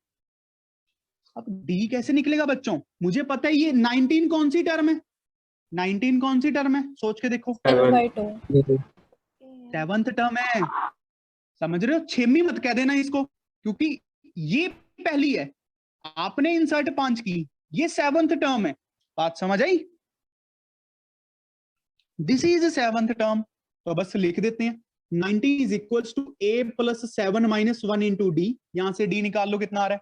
अब डी कैसे निकलेगा बच्चों, मुझे पता है ये 19 कौन सी टर्म है, 19 कौन सी टर्म है, सोच के देखो, 7th टर्म है, समझ रहे हो? 6वीं मत कह देना इसको, क्योंकि ये पहली है, आपने इंसर्ट 5 की, ये 7th टर्म है। बात समझ आई? दिस इज 7th टर्म, तो बस लिख देते हैं 90 is equals to a plus 7 minus 1 into D, यहां से d निकाल लो, कितना आ रहा है,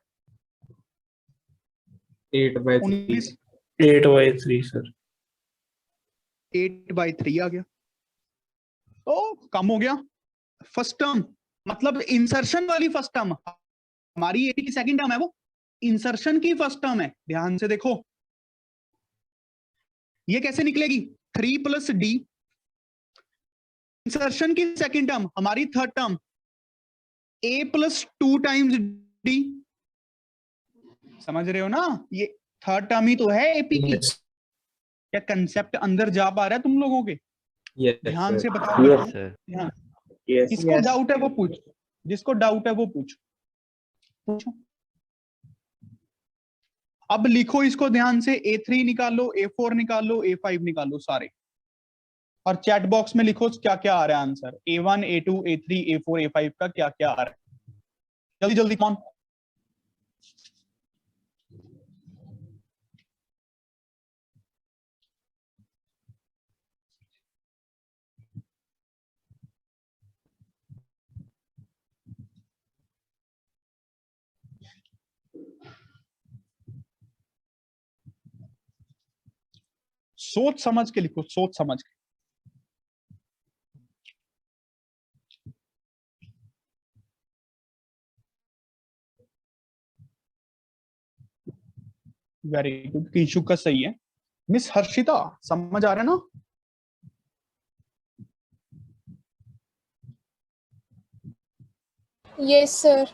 8/3 सर, 8/3 आ गया, तो कम हो गया। फर्स्ट टर्म मतलब इंसर्शन वाली फर्स्ट टर्म, हमारी एपी की सेकंड टर्म है, वो इंसर्शन की फर्स्ट टर्म है, ध्यान से देखो ये कैसे निकलेगी, 3 प्लस डी, इंसर्शन की सेकंड टर्म हमारी third term a plus 2 times D, समझ रहे हो ना, ये थर्ड टर्म ही तो है एपी की। क्या कंसेप्ट अंदर जा पा रहा है तुम लोगों के? ध्यान से बताओ। ध्यान, किसको डाउट है वो पूछ, जिसको डाउट है वो पूछो। अब लिखो इसको ध्यान से, A3 निकालो, A4 निकालो, A5 निकालो सारे, और चैट बॉक्स में लिखो क्या क्या आ रहा है answer, A1 A2 A3 A4 A5 का क्या क्या आ रहा है, जल्दी जल्दी कौन? सोच समझ के लिखो, सोच समझ के। वेरी गुड, किंशु का सही है। मिस हर्षिता समझ आ रहा है ना? Yes, sir.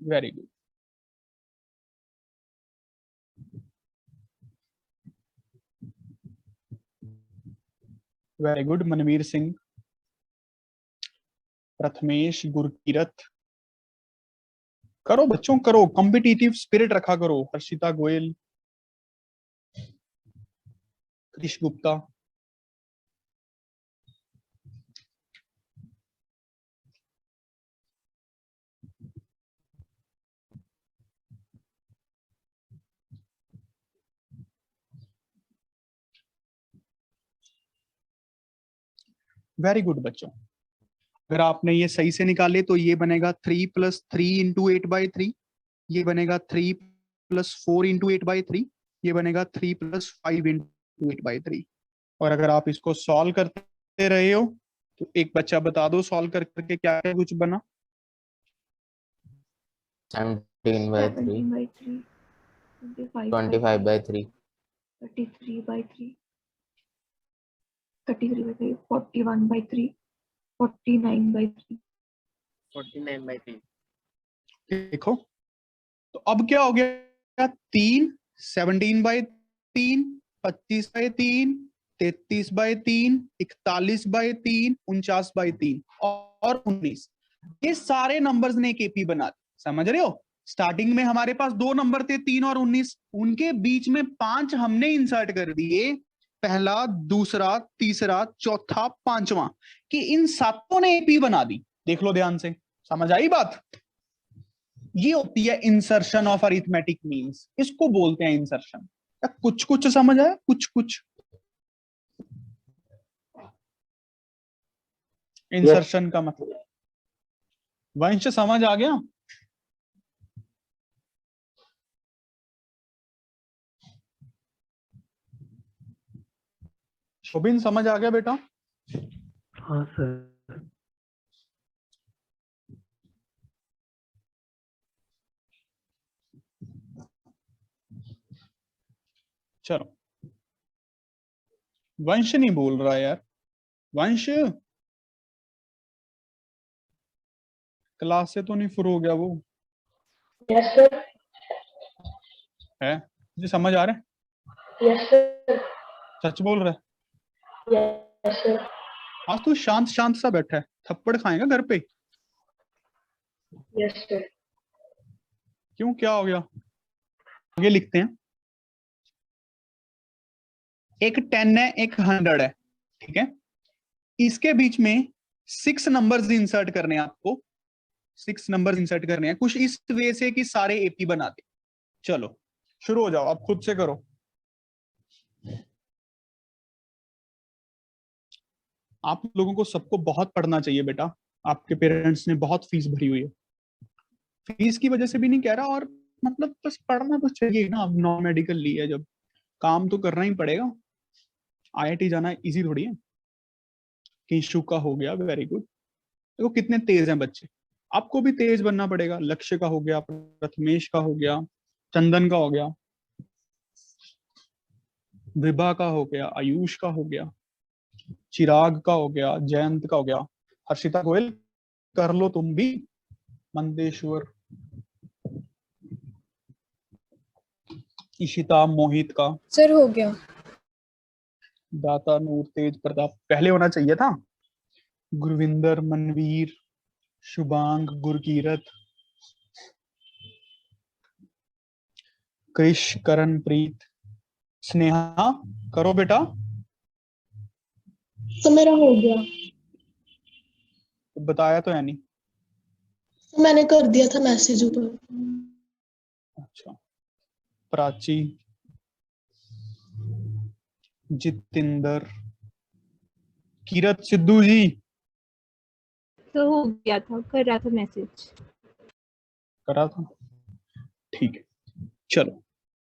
Very good. Very good Manveer Singh, Prathamesh, Gurkirat. करो बच्चों करो, कॉम्पिटिटिव स्पिरिट रखा करो। हर्षिता गोयल, कृष गुप्ता। वेरी गुड बच्चों, अगर आपने ये सही से निकाले तो ये बनेगा 3 + 3 × 8/3, ये बनेगा 3 + 4 × 8/3, ये बनेगा 3 + 5 × 8/3। और अगर आप इसको सॉल्व करते रहे हो तो एक बच्चा बता दो सॉल्व करके क्या क्या कुछ बना। 17/3, 17/3, 25/3, 33/3, 33/3, 41/3, 49/3, 49/3। देखो तो अब क्या हो गया, 3, 17/3, 25/3, 33/3, 41/3, 49/3 और 19। ये सारे नंबर्स ने एक एपी बना दी। समझ रहे हो? स्टार्टिंग में हमारे पास 2 नंबर थे 3 और 19, उनके बीच में 5 हमने इंसर्ट कर दिए, पहला, दूसरा, तीसरा, चौथा, पांचवा, कि इन सातों ने एपी बना दी। देख लो ध्यान से, समझ आई बात? ये होती है इंसर्शन ऑफ अरिथमेटिक मीन्स, इसको बोलते हैं इंसर्शन। कुछ कुछ समझ आया? कुछ कुछ इंसर्शन का मतलब। वंश समझ आ गया? शोभिन समझ आ गया बेटा? हाँ सर। चलो, वंश नहीं बोल रहा यार। वंश क्लास से तो नहीं फुर हो गया वो? Yes sir. है मुझे समझ आ रहा है? Yes sir. सच बोल रहा है? Yes sir. आज तू शांत शांत सा बैठा है, थप्पड़ खाएगा घर पे? Yes sir. क्यों, क्या हो गया? आगे लिखते हैं। एक 10 है, एक 100 है, ठीक है? इसके बीच में 6 नंबर्स इंसर्ट करने हैं आपको, 6 नंबर्स इंसर्ट करने हैं कुछ इस वे से कि सारे एपी बना दे। चलो शुरू हो जाओ, आप खुद से करो। आप लोगों को सबको बहुत पढ़ना चाहिए बेटा, आपके पेरेंट्स ने बहुत फीस भरी हुई है। फीस की वजह से भी नहीं कह रहा, और मतलब बस पढ़ना तो चाहिए ना। अब नॉन मेडिकल ली है जब, काम तो करना ही पड़ेगा। आईआईटी जाना इजी थोड़ी है। किंशु का हो गया, वेरी गुड। देखो कितने तेज हैं बच्चे, आपको भी तेज बनना पड़ेगा। लक्ष्य का हो गया, प्रथमेश का हो गया, चंदन का हो गया, विभा का हो गया, आयुष का हो गया, चिराग का हो गया, जयंत का हो गया, हर्षिता गोयल कर लो तुम भी, मंदेश्वर, इशिता, मोहित का, सर हो गया। दाता, नूर, तेज प्रताप पहले होना चाहिए था। गुरविंदर, मनवीर, शुभांग, गुरकीरत, कृष, करण, प्रीत, स्नेहा करो बेटा। तो मेरा हो गया बताया तो है नहीं। मैंने कर दिया था मैसेज ऊपर। अच्छा, प्राची, जितेंद्र, किरत, सिद्धू जी तो हो गया था, कर रहा था मैसेज। करा था, ठीक है। चलो,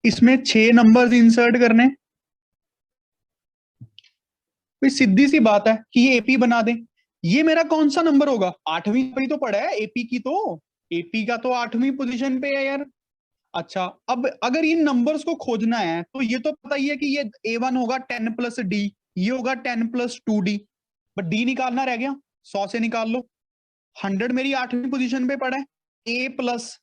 इसमें 6 नंबर्स इंसर्ट करने। कोई सीधी सी बात है कि ये एपी बना दें। ये मेरा कौन सा नंबर होगा? 8वीं पर ही तो पड़ा है एपी की, तो एपी का तो 8वीं पोजीशन पे है यार। अच्छा, अब अगर इन नंबर्स को खोजना है तो ये तो पता ही है कि ये A1 होगा 10 प्लस डी, ये होगा 10 प्लस 2D, बट डी निकालना रह गया। 100 से निकाल लो। 100 मेरी 8वीं पोजीशन पे पड़ा है। A plus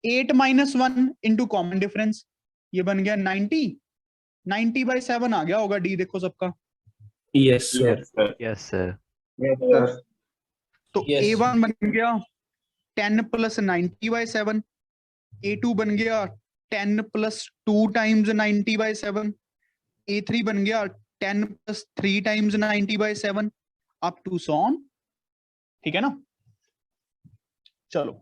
8 minus 1 into common difference, ये बन गया 90। 90/7 आ गया होगा डी, देखो सबका। Yes sir. Yes sir. तो A1 बन गया 10 प्लस 90/7, A2 बन गया 10 प्लस 2 टाइम्स 90/7, A3 बन गया 10 plus 3 times 90/7, up to so on. ठीक है ना? चलो,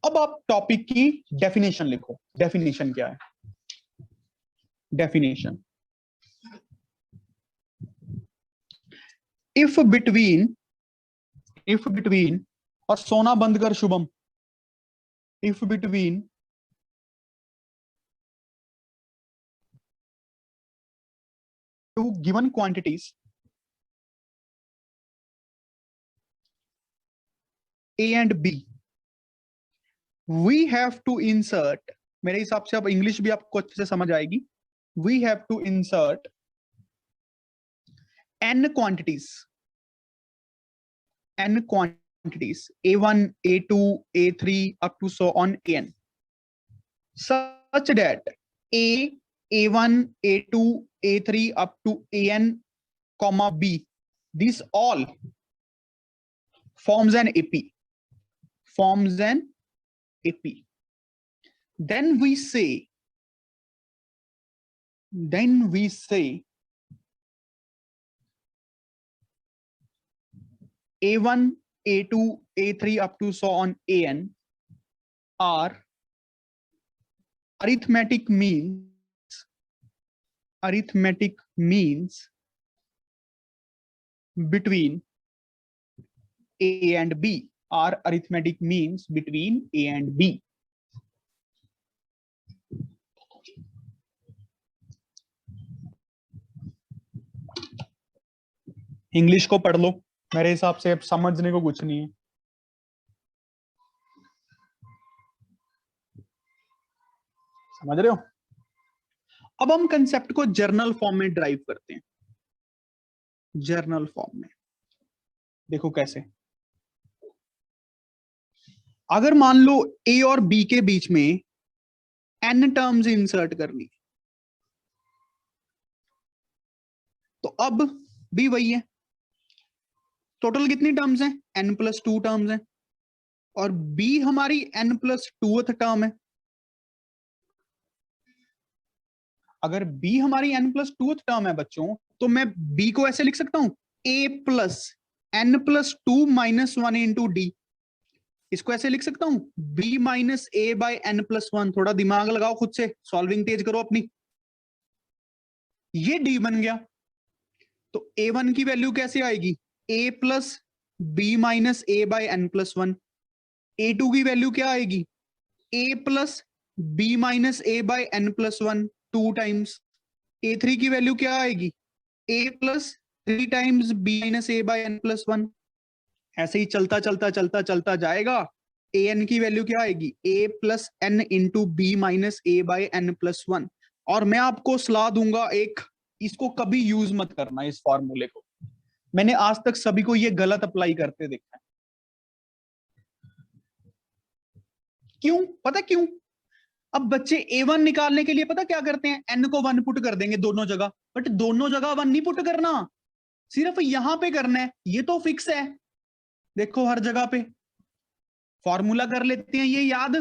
अब आप टॉपिक की डेफिनेशन लिखो। डेफिनेशन क्या है? डेफिनेशन, इफ बिटवीन और सोना बंद कर Shubham, if between two given quantities A and B, we have to insert, मेरे हिसाब से अब इंग्लिश भी आपको अच्छे से समझ आएगी, we have to insert n quantities, A1, A2, A3 up to so on n, such that A1, A2, A3 up to AN, comma B, these all forms an AP. Then we say A1, A2, A3 up to so on AN are arithmetic means between A and B, are arithmetic means between A and B. English को पढ़ लो, मेरे हिसाब से अब समझने को कुछ नहीं है। समझ रहे हो? अब हम कंसेप्ट को जर्नल फॉर्म में ड्राइव करते हैं। जर्नल फॉर्म में देखो कैसे। अगर मान लो ए और बी के बीच में n टर्म्स इंसर्ट करनी, तो अब भी वही है। टोटल कितनी टर्म्स हैं? n+2 टर्म्स हैं, और b हमारी n+2th टर्म है। अगर b हमारी n+2th टर्म है बच्चों, तो मैं b को ऐसे लिख सकता हूं, a plus n+2 - 1 into D. इसको ऐसे लिख सकता हूं, b minus a by n+1। थोड़ा दिमाग लगाओ खुद से, सॉल्विंग तेज करो अपनी। ये d बन गया। तो a1 की वैल्यू कैसे आएगी? a plus b minus a by n+1। a2 की वैल्यू क्या आएगी? a plus b minus a by n+1 2 times. a3 की वैल्यू क्या आएगी? a plus 3 times b minus a by n+1। ऐसे ही चलता चलता चलता चलता जाएगा। an की वैल्यू क्या आएगी? a plus n into B minus a by n+1। और मैं आपको सलाह दूंगा एक, इसको कभी यूज मत करना इस फॉर्मूले को। मैंने आज तक सभी को ये गलत अप्लाई करते देखा है। क्यों? पता क्यों? अब बच्चे A1 निकालने के लिए पता क्या करते हैं? n को 1 पुट कर देंगे दोनों जगह, बट दोनों जगह 1 नहीं पुट करना, सिर्फ यहां पे करना है। ये तो फिक्स है, देखो हर जगह पे फॉर्मूला कर लेते हैं ये याद।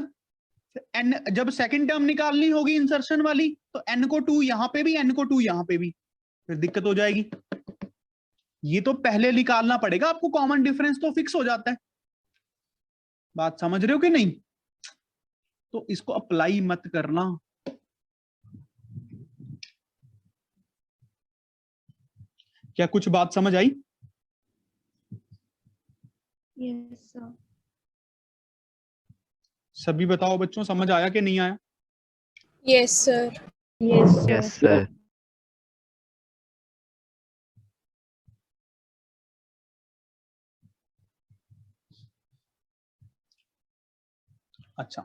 n जब सेकंड टर्म निकालनी होगी इंसर्शन वाली, तो n को 2 यहां पे भी, n को 2 यहां पे भी, फिर दिक्कत हो जाएगी। ये तो पहले निकालना पड़ेगा आपको, कॉमन डिफरेंस तो फिक्स हो जाता है। बात समझ रहे हो कि नहीं? तो इसको अप्लाई मत करना। क्या कुछ बात समझ आई? Yes sir. सभी बताओ बच्चों, समझ आया कि नहीं आया? Yes sir. Yes, sir. अच्छा,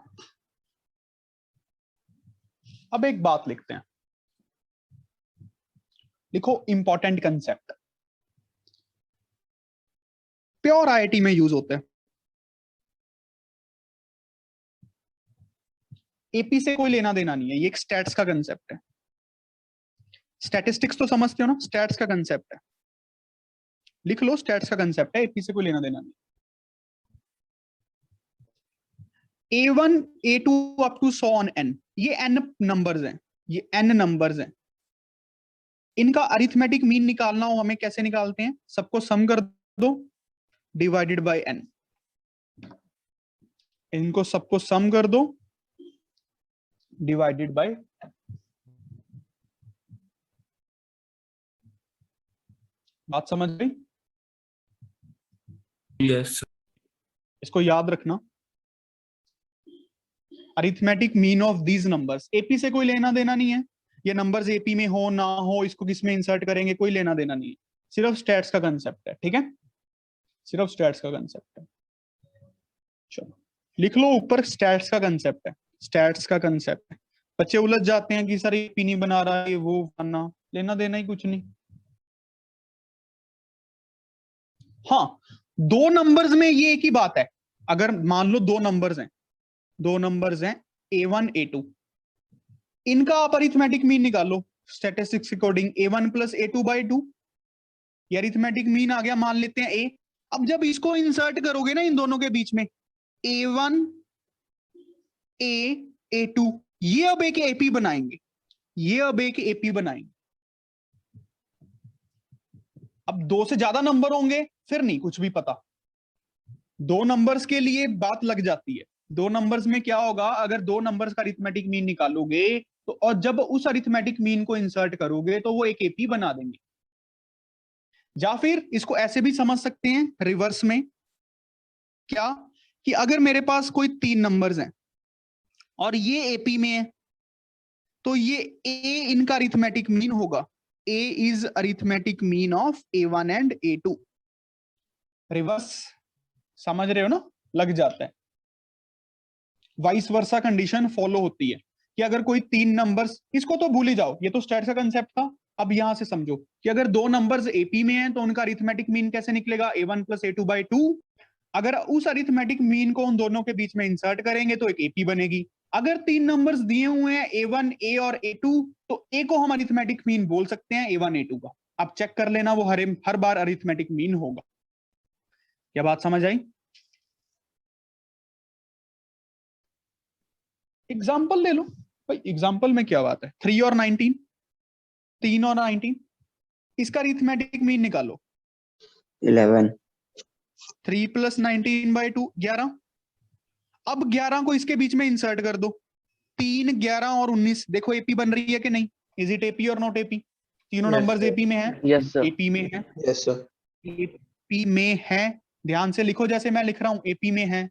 अब एक बात लिखते हैं। लिखो इंपॉर्टेंट कंसेप्ट, प्योर आईआईटी में यूज होते हैं। एपी से कोई लेना देना नहीं है, ये एक स्टैट्स का कंसेप्ट है। स्टैटिस्टिक्स तो समझते हो ना, स्टैट्स का कंसेप्ट है। लिख लो, स्टैट्स का कंसेप्ट है, एपी से कोई लेना देना नहीं। A1 A2 up to so on n, ये n नंबर्स हैं, ये n नंबर्स हैं। इनका अरिथमेटिक मीन निकालना हो हमें कैसे निकालते हैं? सबको सम कर दो डिवाइडेड बाय n। इनको सबको सम कर दो डिवाइडेड बाय n। बात समझ गई? Yes, sir. इसको याद रखना, arithmetic mean of these numbers. AP से कोई लेना देना नहीं है, ये नंबर्स एपी में हो ना हो, इसको किस में इंसर्ट करेंगे कोई लेना देना नहीं है, सिर्फ स्टैट्स का कंसेप्ट है। ठीक है, सिर्फ स्टैट्स का कंसेप्ट है। चलो लिख लो ऊपर, स्टैट्स का कंसेप्ट है, स्टैट्स का कंसेप्ट है। बच्चे उलझ जाते हैं कि सर एपी नहीं बना रहा है, वो करना, लेना देना ही कुछ नहीं। हाँ, दो नंबर्स में ये एक ही बात है। अगर मान लो दो नंबर्स हैं A1 A2, इनका आप अरिथमेटिक मीन निकालो statistics according. A1 plus A2 by 2, ये अरिथमेटिक मीन आ गया, मान लेते हैं A। अब जब इसको इंसर्ट करोगे ना इन दोनों के बीच में, A1 A2, ये अब एक एपी बनाएंगे, ये अब एक एपी बनाएंगे। अब दो से ज्यादा नंबर होंगे फिर नहीं कुछ भी पता, दो नंबर्स के लिए बात लग जाती है। दो नंबर्स में क्या होगा, अगर दो नंबर्स का अरिथमेटिक मीन निकालोगे तो, और जब उस अरिथमेटिक मीन को इंसर्ट करोगे तो वो एक एपी बना देंगे। या फिर इसको ऐसे भी समझ सकते हैं रिवर्स में, क्या कि अगर मेरे पास कोई तीन नंबर्स हैं और ये एपी में है, तो ये ए इनका अरिथमेटिक मीन होगा। A is arithmetic mean of A1 and A2। Reverse समझ रहे हो ना, लग जाता है। वाइस वर्सा कंडीशन फॉलो होती है कि अगर कोई तीन नंबर्स, इसको तो भूल ही जाओ, ये तो स्टैट्स का कंसेप्ट था। अब यहां से समझो कि अगर दो नंबर्स एपी में हैं तो उनका अरिथमेटिक मीन कैसे निकलेगा, A1 प्लस A2 बाई 2। अगर उस अरिथमेटिक मीन को उन दोनों के बीच में इंसर्ट करेंगे तो एक एपी बनेगी। अगर तीन नंबर्स दिए हुए हैं A1 A और A2, तो A को हम अरिथमेटिक मीन बोल सकते हैं A1 A2 का। आप चेक कर लेना, वो हर बार अरिथमेटिक मीन होगा। क्या बात समझ आई? एग्जाम्पल ले लो भाई, एग्जाम्पल में क्या बात है। 3 और 19, 3 और 19, इसका अरिथमेटिक मीन निकालो। 11। 3 प्लस 19 बाई 2 11। अब 11 को इसके बीच में इंसर्ट कर दो, 3 11 और 19, देखो एपी बन रही है कि नहीं? इज इट एपी और नॉट एपी? तीनों नंबर्स एपी में है? Yes sir. एपी में है, यस सर। एपी में है। ध्यान से लिखो जैसे मैं लिख रहा हूं, एपी में है।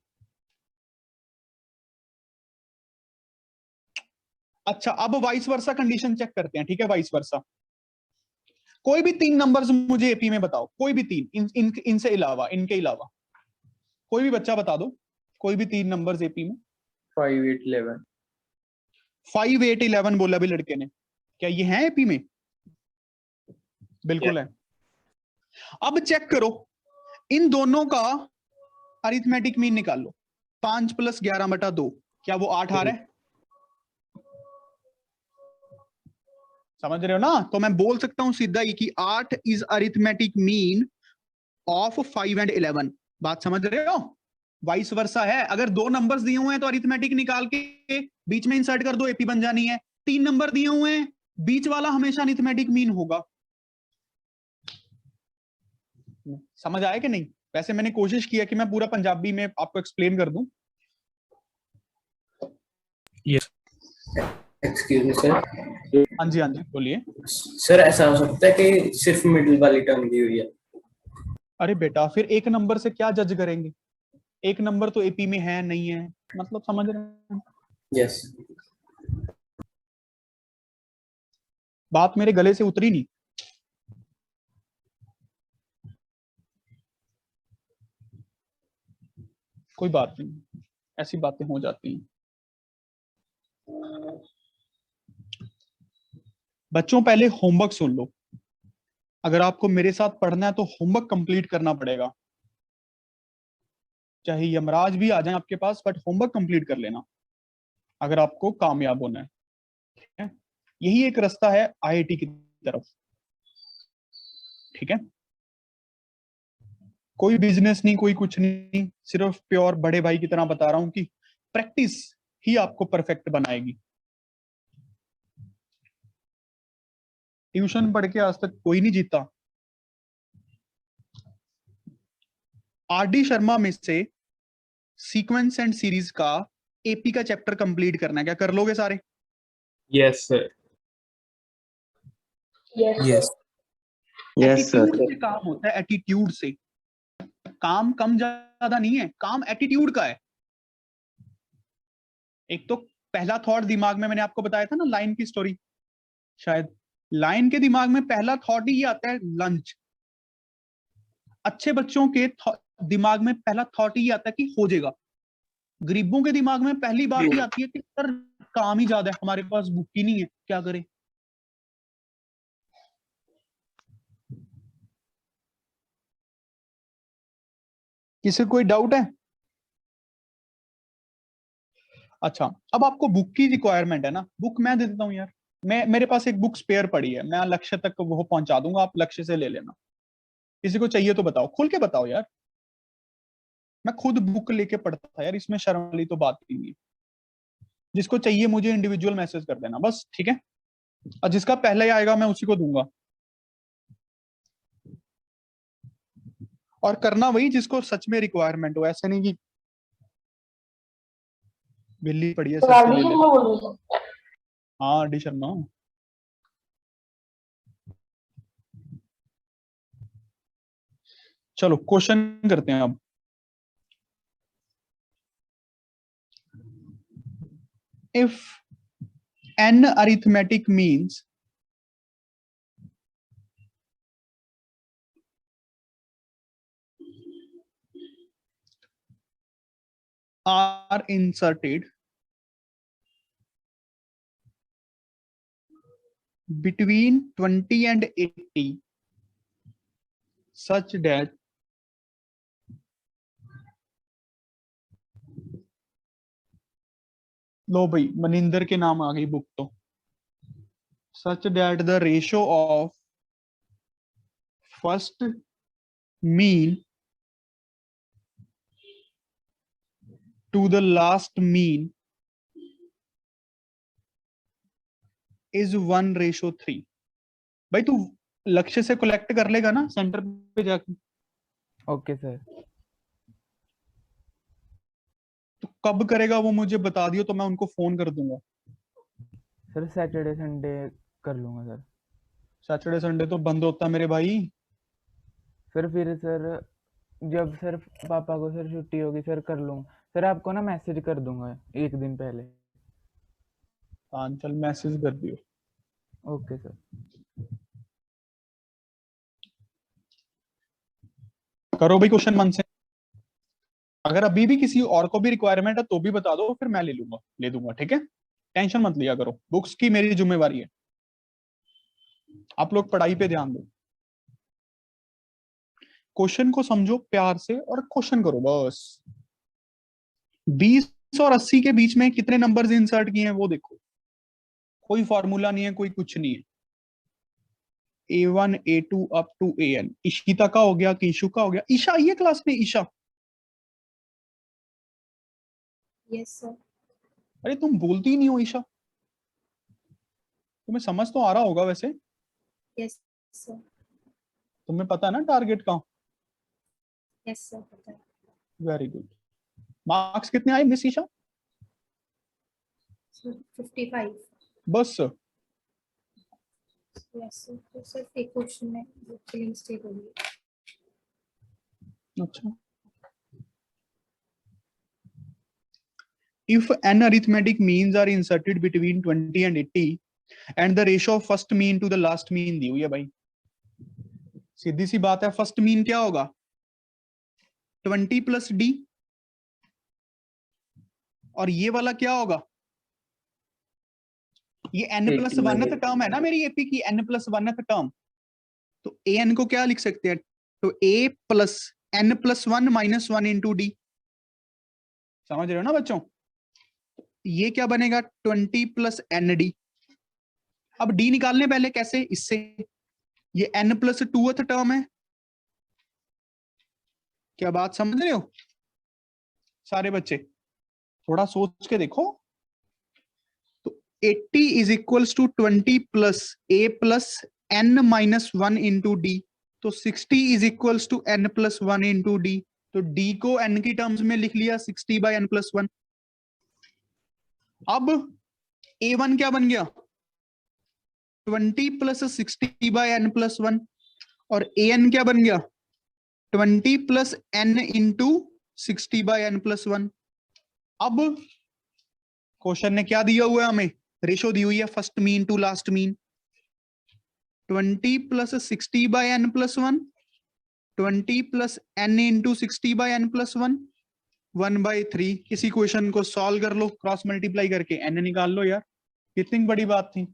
अच्छा, अब वाइस वर्सा कंडीशन चेक करते हैं। ठीक है, वाइस वर्सा, कोई भी तीन नंबर्स मुझे एपी में बताओ, कोई भी तीन, इनसे अलावा, इनके अलावा कोई भी बच्चा बता दो, कोई भी तीन नंबर्स एपी में। 5 8 11। 5 8 11 बोला भी लड़के ने, क्या ये है एपी में? बिल्कुल है। अब चेक करो, इन दोनों का अरिथमेटिक मीन निकाल लो। 5 प्लस 11 बटा 2, क्या वो 8 आ रहा है? समझ रहे हो ना? तो मैं बोल सकता हूं सीधा ही कि 8 is arithmetic mean of 5 and 11। बात समझ रहे हो? वाइस वर्सा है, अगर दो नंबर्स दिए हुए हैं तो अरिथमेटिक निकाल के बीच में इंसर्ट कर दो, एपी बन जानी है। तीन नंबर दिए हुए हैं, बीच वाला हमेशा अरिथमेटिक मीन होगा। समझ आया कि नहीं? वैसे मैंने कोशिश किया कि मैं पूरा पंजाबी में आपको एक्सप्लेन कर दूं। Excuse me sir. हाँ जी बोलिए। सर ऐसा हो सकता है कि सिर्फ मिडिल वाली टर्म दी हुई है? अरे बेटा फिर एक नंबर से क्या जज करेंगे? एक नंबर तो एपी में है नहीं है, मतलब समझ रहे हैं? यस। बात मेरे गले से उतरी नहीं। कोई बात नहीं, ऐसी बातें हो जाती हैं। बच्चों पहले होमवर्क सुन लो। अगर आपको मेरे साथ पढ़ना है तो होमवर्क कंप्लीट करना पड़ेगा, चाहे यमराज भी आ जाए आपके पास, बट होमवर्क कंप्लीट कर लेना अगर आपको कामयाब होना है। ठीक है, यही एक रास्ता है आईआईटी की तरफ। ठीक है, कोई बिजनेस नहीं, कोई कुछ नहीं, सिर्फ प्योर बड़े भाई की तरह बता रहा हूं कि प्रैक्टिस ही आपको परफेक्ट बनाएगी। ट्यूशन पढ़ के आज तक कोई नहीं जीता। आरडी शर्मा में से सीक्वेंस एंड सीरीज का एपी का चैप्टर कंप्लीट करना है, क्या कर लोगे सारे? Yes sir. Yes yes sir. Attitude से काम होता है, एटीट्यूड से काम कम ज्यादा नहीं है, काम एटीट्यूड का है। एक तो पहला थॉट दिमाग में, मैंने आपको बताया था ना लाइन की स्टोरी, शायद लाइन के दिमाग में पहला थॉट ही आता है लंच। अच्छे बच्चों के दिमाग में पहला थॉट ही आता है कि हो जाएगा। गरीबों के दिमाग में पहली बात ही आती है कि सर काम ही ज्यादा है, हमारे पास बुक ही नहीं है, क्या करें। किसी कोई डाउट है? अच्छा, अब आपको बुक की रिक्वायरमेंट है ना, बुक मैं दे देता हूँ यार। मेरे पास एक बुक स्पेयर पड़ी है, मैं लक्ष्य तक वो पहुंचा दूंगा, आप लक्ष्य से ले लेना। किसी को चाहिए तो बताओ, खुल के बताओ यार। मैं खुद बुक लेके पढ़ता था यार, इसमें शर्म वाली तो बात ही नहीं है। जिसको चाहिए मुझे इंडिविजुअल मैसेज कर देना बस, ठीक है? और जिसका पहले ही आएगा मैं उसी को दूंगा। और करना वही जिसको सच में रिक्वायरमेंट हो, ऐसे नहीं कि बिल्ली पड़ी है सर से ले ले। हाँ डी शर्मा। चलो क्वेश्चन करते हैं अब। If n arithmetic means are inserted between 20 and 80 such that लो भाई मनिंदर के नाम आ गई बुक तो, such that the ratio of first mean to the last mean is 1:3। भाई तू लक्ष्य से कलेक्ट कर लेगा ना सेंटर पे जाके? Okay sir. तो कब करेगा वो मुझे बता दियो, तो मैं उनको फोन कर दूंगा। सर सैटरडे संडे कर लूंगा सर। सैटरडे संडे तो बंद होता है मेरे भाई। फिर सर जब सर पापा को सर छुट्टी होगी सर कर लूंगा सर, आपको ना मैसेज कर दूंगा एक दिन पहले। हाँ चल मैसेज कर दियो। Okay sir. करो भाई क्वेश्चन मन से। अगर अभी भी किसी और को भी रिक्वायरमेंट है तो भी बता दो, फिर मैं ले दूंगा, ठीक है? टेंशन मत लिया करो, बुक्स की मेरी जिम्मेवारी है। आप लोग पढ़ाई पे ध्यान दो, क्वेश्चन को समझो प्यार से और क्वेश्चन करो बस। 20 और 80 के बीच में कितने नंबर्स इंसर्ट किए हैं वो देखो। कोई फॉर्मूला नहीं है, कोई कुछ नहीं है। A1 A2 up to AN। ईशिता का हो गया, कीशु का हो गया। ईशा आई है क्लास में? Isha, yes sir. अरे तुम बोलती ही नहीं हो ईशा। तुम्हें समझ तो आ रहा होगा वैसे। Yes sir. तुम्हें पता है ना टारगेट का? यस सर पता है। Very good. मार्क्स कितने आए मिस ईशा? सर 55। बस यस सर, तो सिर्फ एक क्वेश्चन में फिलिंग मिस्टेक हो गई। अच्छा। If n arithmetic means are inserted between 20 and 80 and the ratio of first mean to the last mean दी हुई है भाई, सीधी सी बात है, फर्स्ट मीन क्या होगा? 20 प्लस डी, और ये वाला क्या होगा? ये n प्लस 1th टर्म है ना मेरी एपी की, n प्लस 1th टर्म, तो an को क्या लिख सकते हैं? तो a plus n plus 1 minus 1 into D. समझ रहे हो ना बच्चों? ये क्या बनेगा? 20 प्लस एन डी। अब डी निकालने पहले कैसे? इससे, ये n प्लस 2th टर्म है। क्या बात समझ रहे हो सारे बच्चे? थोड़ा सोच के देखो। तो 80 is equals to 20 plus a plus n minus 1 into D, तो 60 is equals to n plus 1 into D. तो d को n की टर्म्स में लिख लिया 60 बाय n प्लस 1। अब a1 क्या बन गया? 20 प्लस 60 बाय n प्लस 1, और an क्या बन गया? 20 plus n into 60 by n plus 1। अब क्वेश्चन ने क्या दिया हुआ है हमें? रेशो दी हुई है first mean to last mean. 20 plus 60 by n plus 1, 20 plus n into 60 by n plus 1, 1/3। किसी क्वेश्चन को सॉल्व कर लो क्रॉस मल्टीप्लाई करके, n निकाल लो यार, कितनी बड़ी बात थी।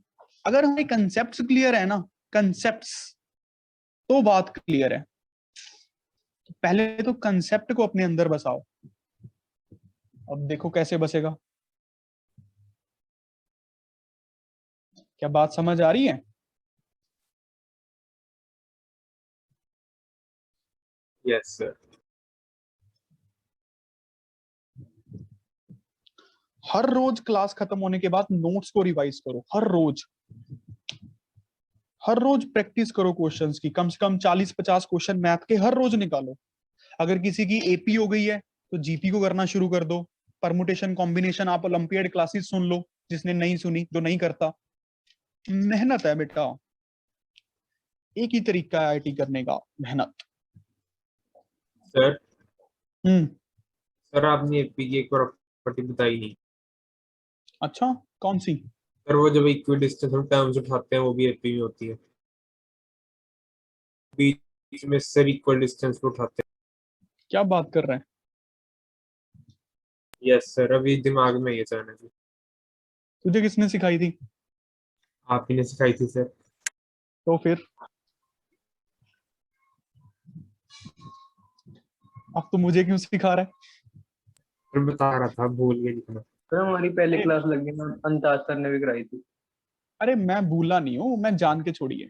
अगर हमें कंसेप्ट्स क्लियर है ना, कंसेप्ट्स, तो बात क्लियर है। पहले तो कंसेप्ट को अपने अंदर बसाओ। अब देखो कैसे बसेगा। क्या बात समझ आ रही है? Yes sir. हर रोज क्लास खत्म होने के बाद नोट्स को रिवाइज करो। हर रोज प्रैक्टिस करो क्वेश्चंस की। कम से कम 40-50 क्वेश्चन मैथ के हर रोज निकालो। अगर किसी की एपी हो गई है तो जीपी को करना शुरू कर दो। परमुटेशन कॉम्बिनेशन आप ओलंपियाड क्लासेस सुन लो, जिसने नहीं सुनी, जो नहीं करता। मेहनत है बेटा, एक ही तरीका है आईटी करने का, मेहनत। सर सर आपने एपी की एक प्रॉपर्टी बताई नहीं। अच्छा, कौन सी? सर वो जब इक्विडिस्टेंस हम टर्म्स उठाते हैं वो भी एपी में होती है। बीच में सर इक्वल डिस्टेंस पे उठाते हैं। क्या बात कर रहे हैं? यस सर, अभी दिमाग में ये अचानक। तुझे किसने सिखाई थी? आप ही ने सिखाई थी सर। तो फिर अब तो मुझे क्यों सिखा रहा है? फिर बता रहा था, भूल गया लिखना। सर हमारी पहले क्लास लगी ना, अंताज सर ने भी कराई थी। अरे मैं भूला नहीं हूँ, मैं जान के छोड़िए।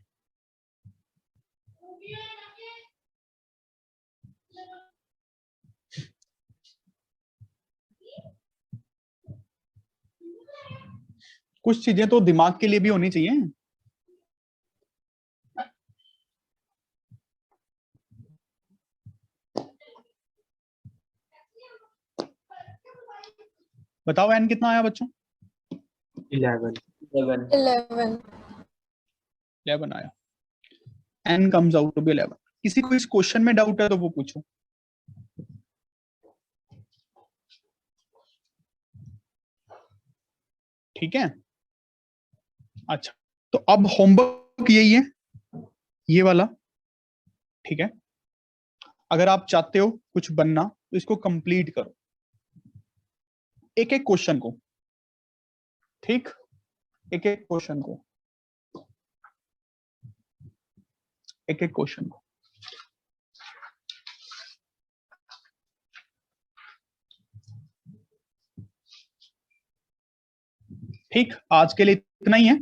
कुछ चीजें तो दिमाग के लिए भी होनी चाहिए। बताओ एन कितना आया बच्चों? 11 आया। N comes out to be 11। किसी को इस क्वेश्चन में डाउट है तो वो पूछो। ठीक है, अच्छा तो अब होमवर्क यही है, ये वाला। ठीक है, अगर आप चाहते हो कुछ बनना तो इसको कंप्लीट करो, एक एक क्वेश्चन को। ठीक, एक एक क्वेश्चन को, एक एक क्वेश्चन को। ठीक, आज के लिए इतना ही है।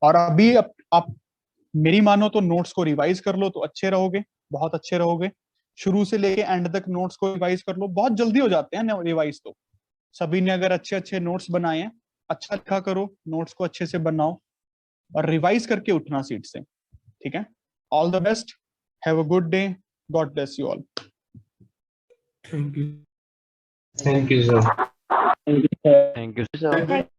और अभी आप मेरी मानो तो नोट्स को रिवाइज कर लो तो अच्छे रहोगे, बहुत अच्छे रहोगे। शुरू से लेके एंड तक नोट्स को रिवाइज कर लो, बहुत जल्दी हो जाते हैं रिवाइज तो। सभी ने अगर अच्छे अच्छे नोट्स बनाए हैं, अच्छा लिखा करो, नोट्स को अच्छे से बनाओ और रिवाइज करके उठना सीट से। ठीक है, all the best, have a good day, God bless you all. Thank you sir. Thank you sir.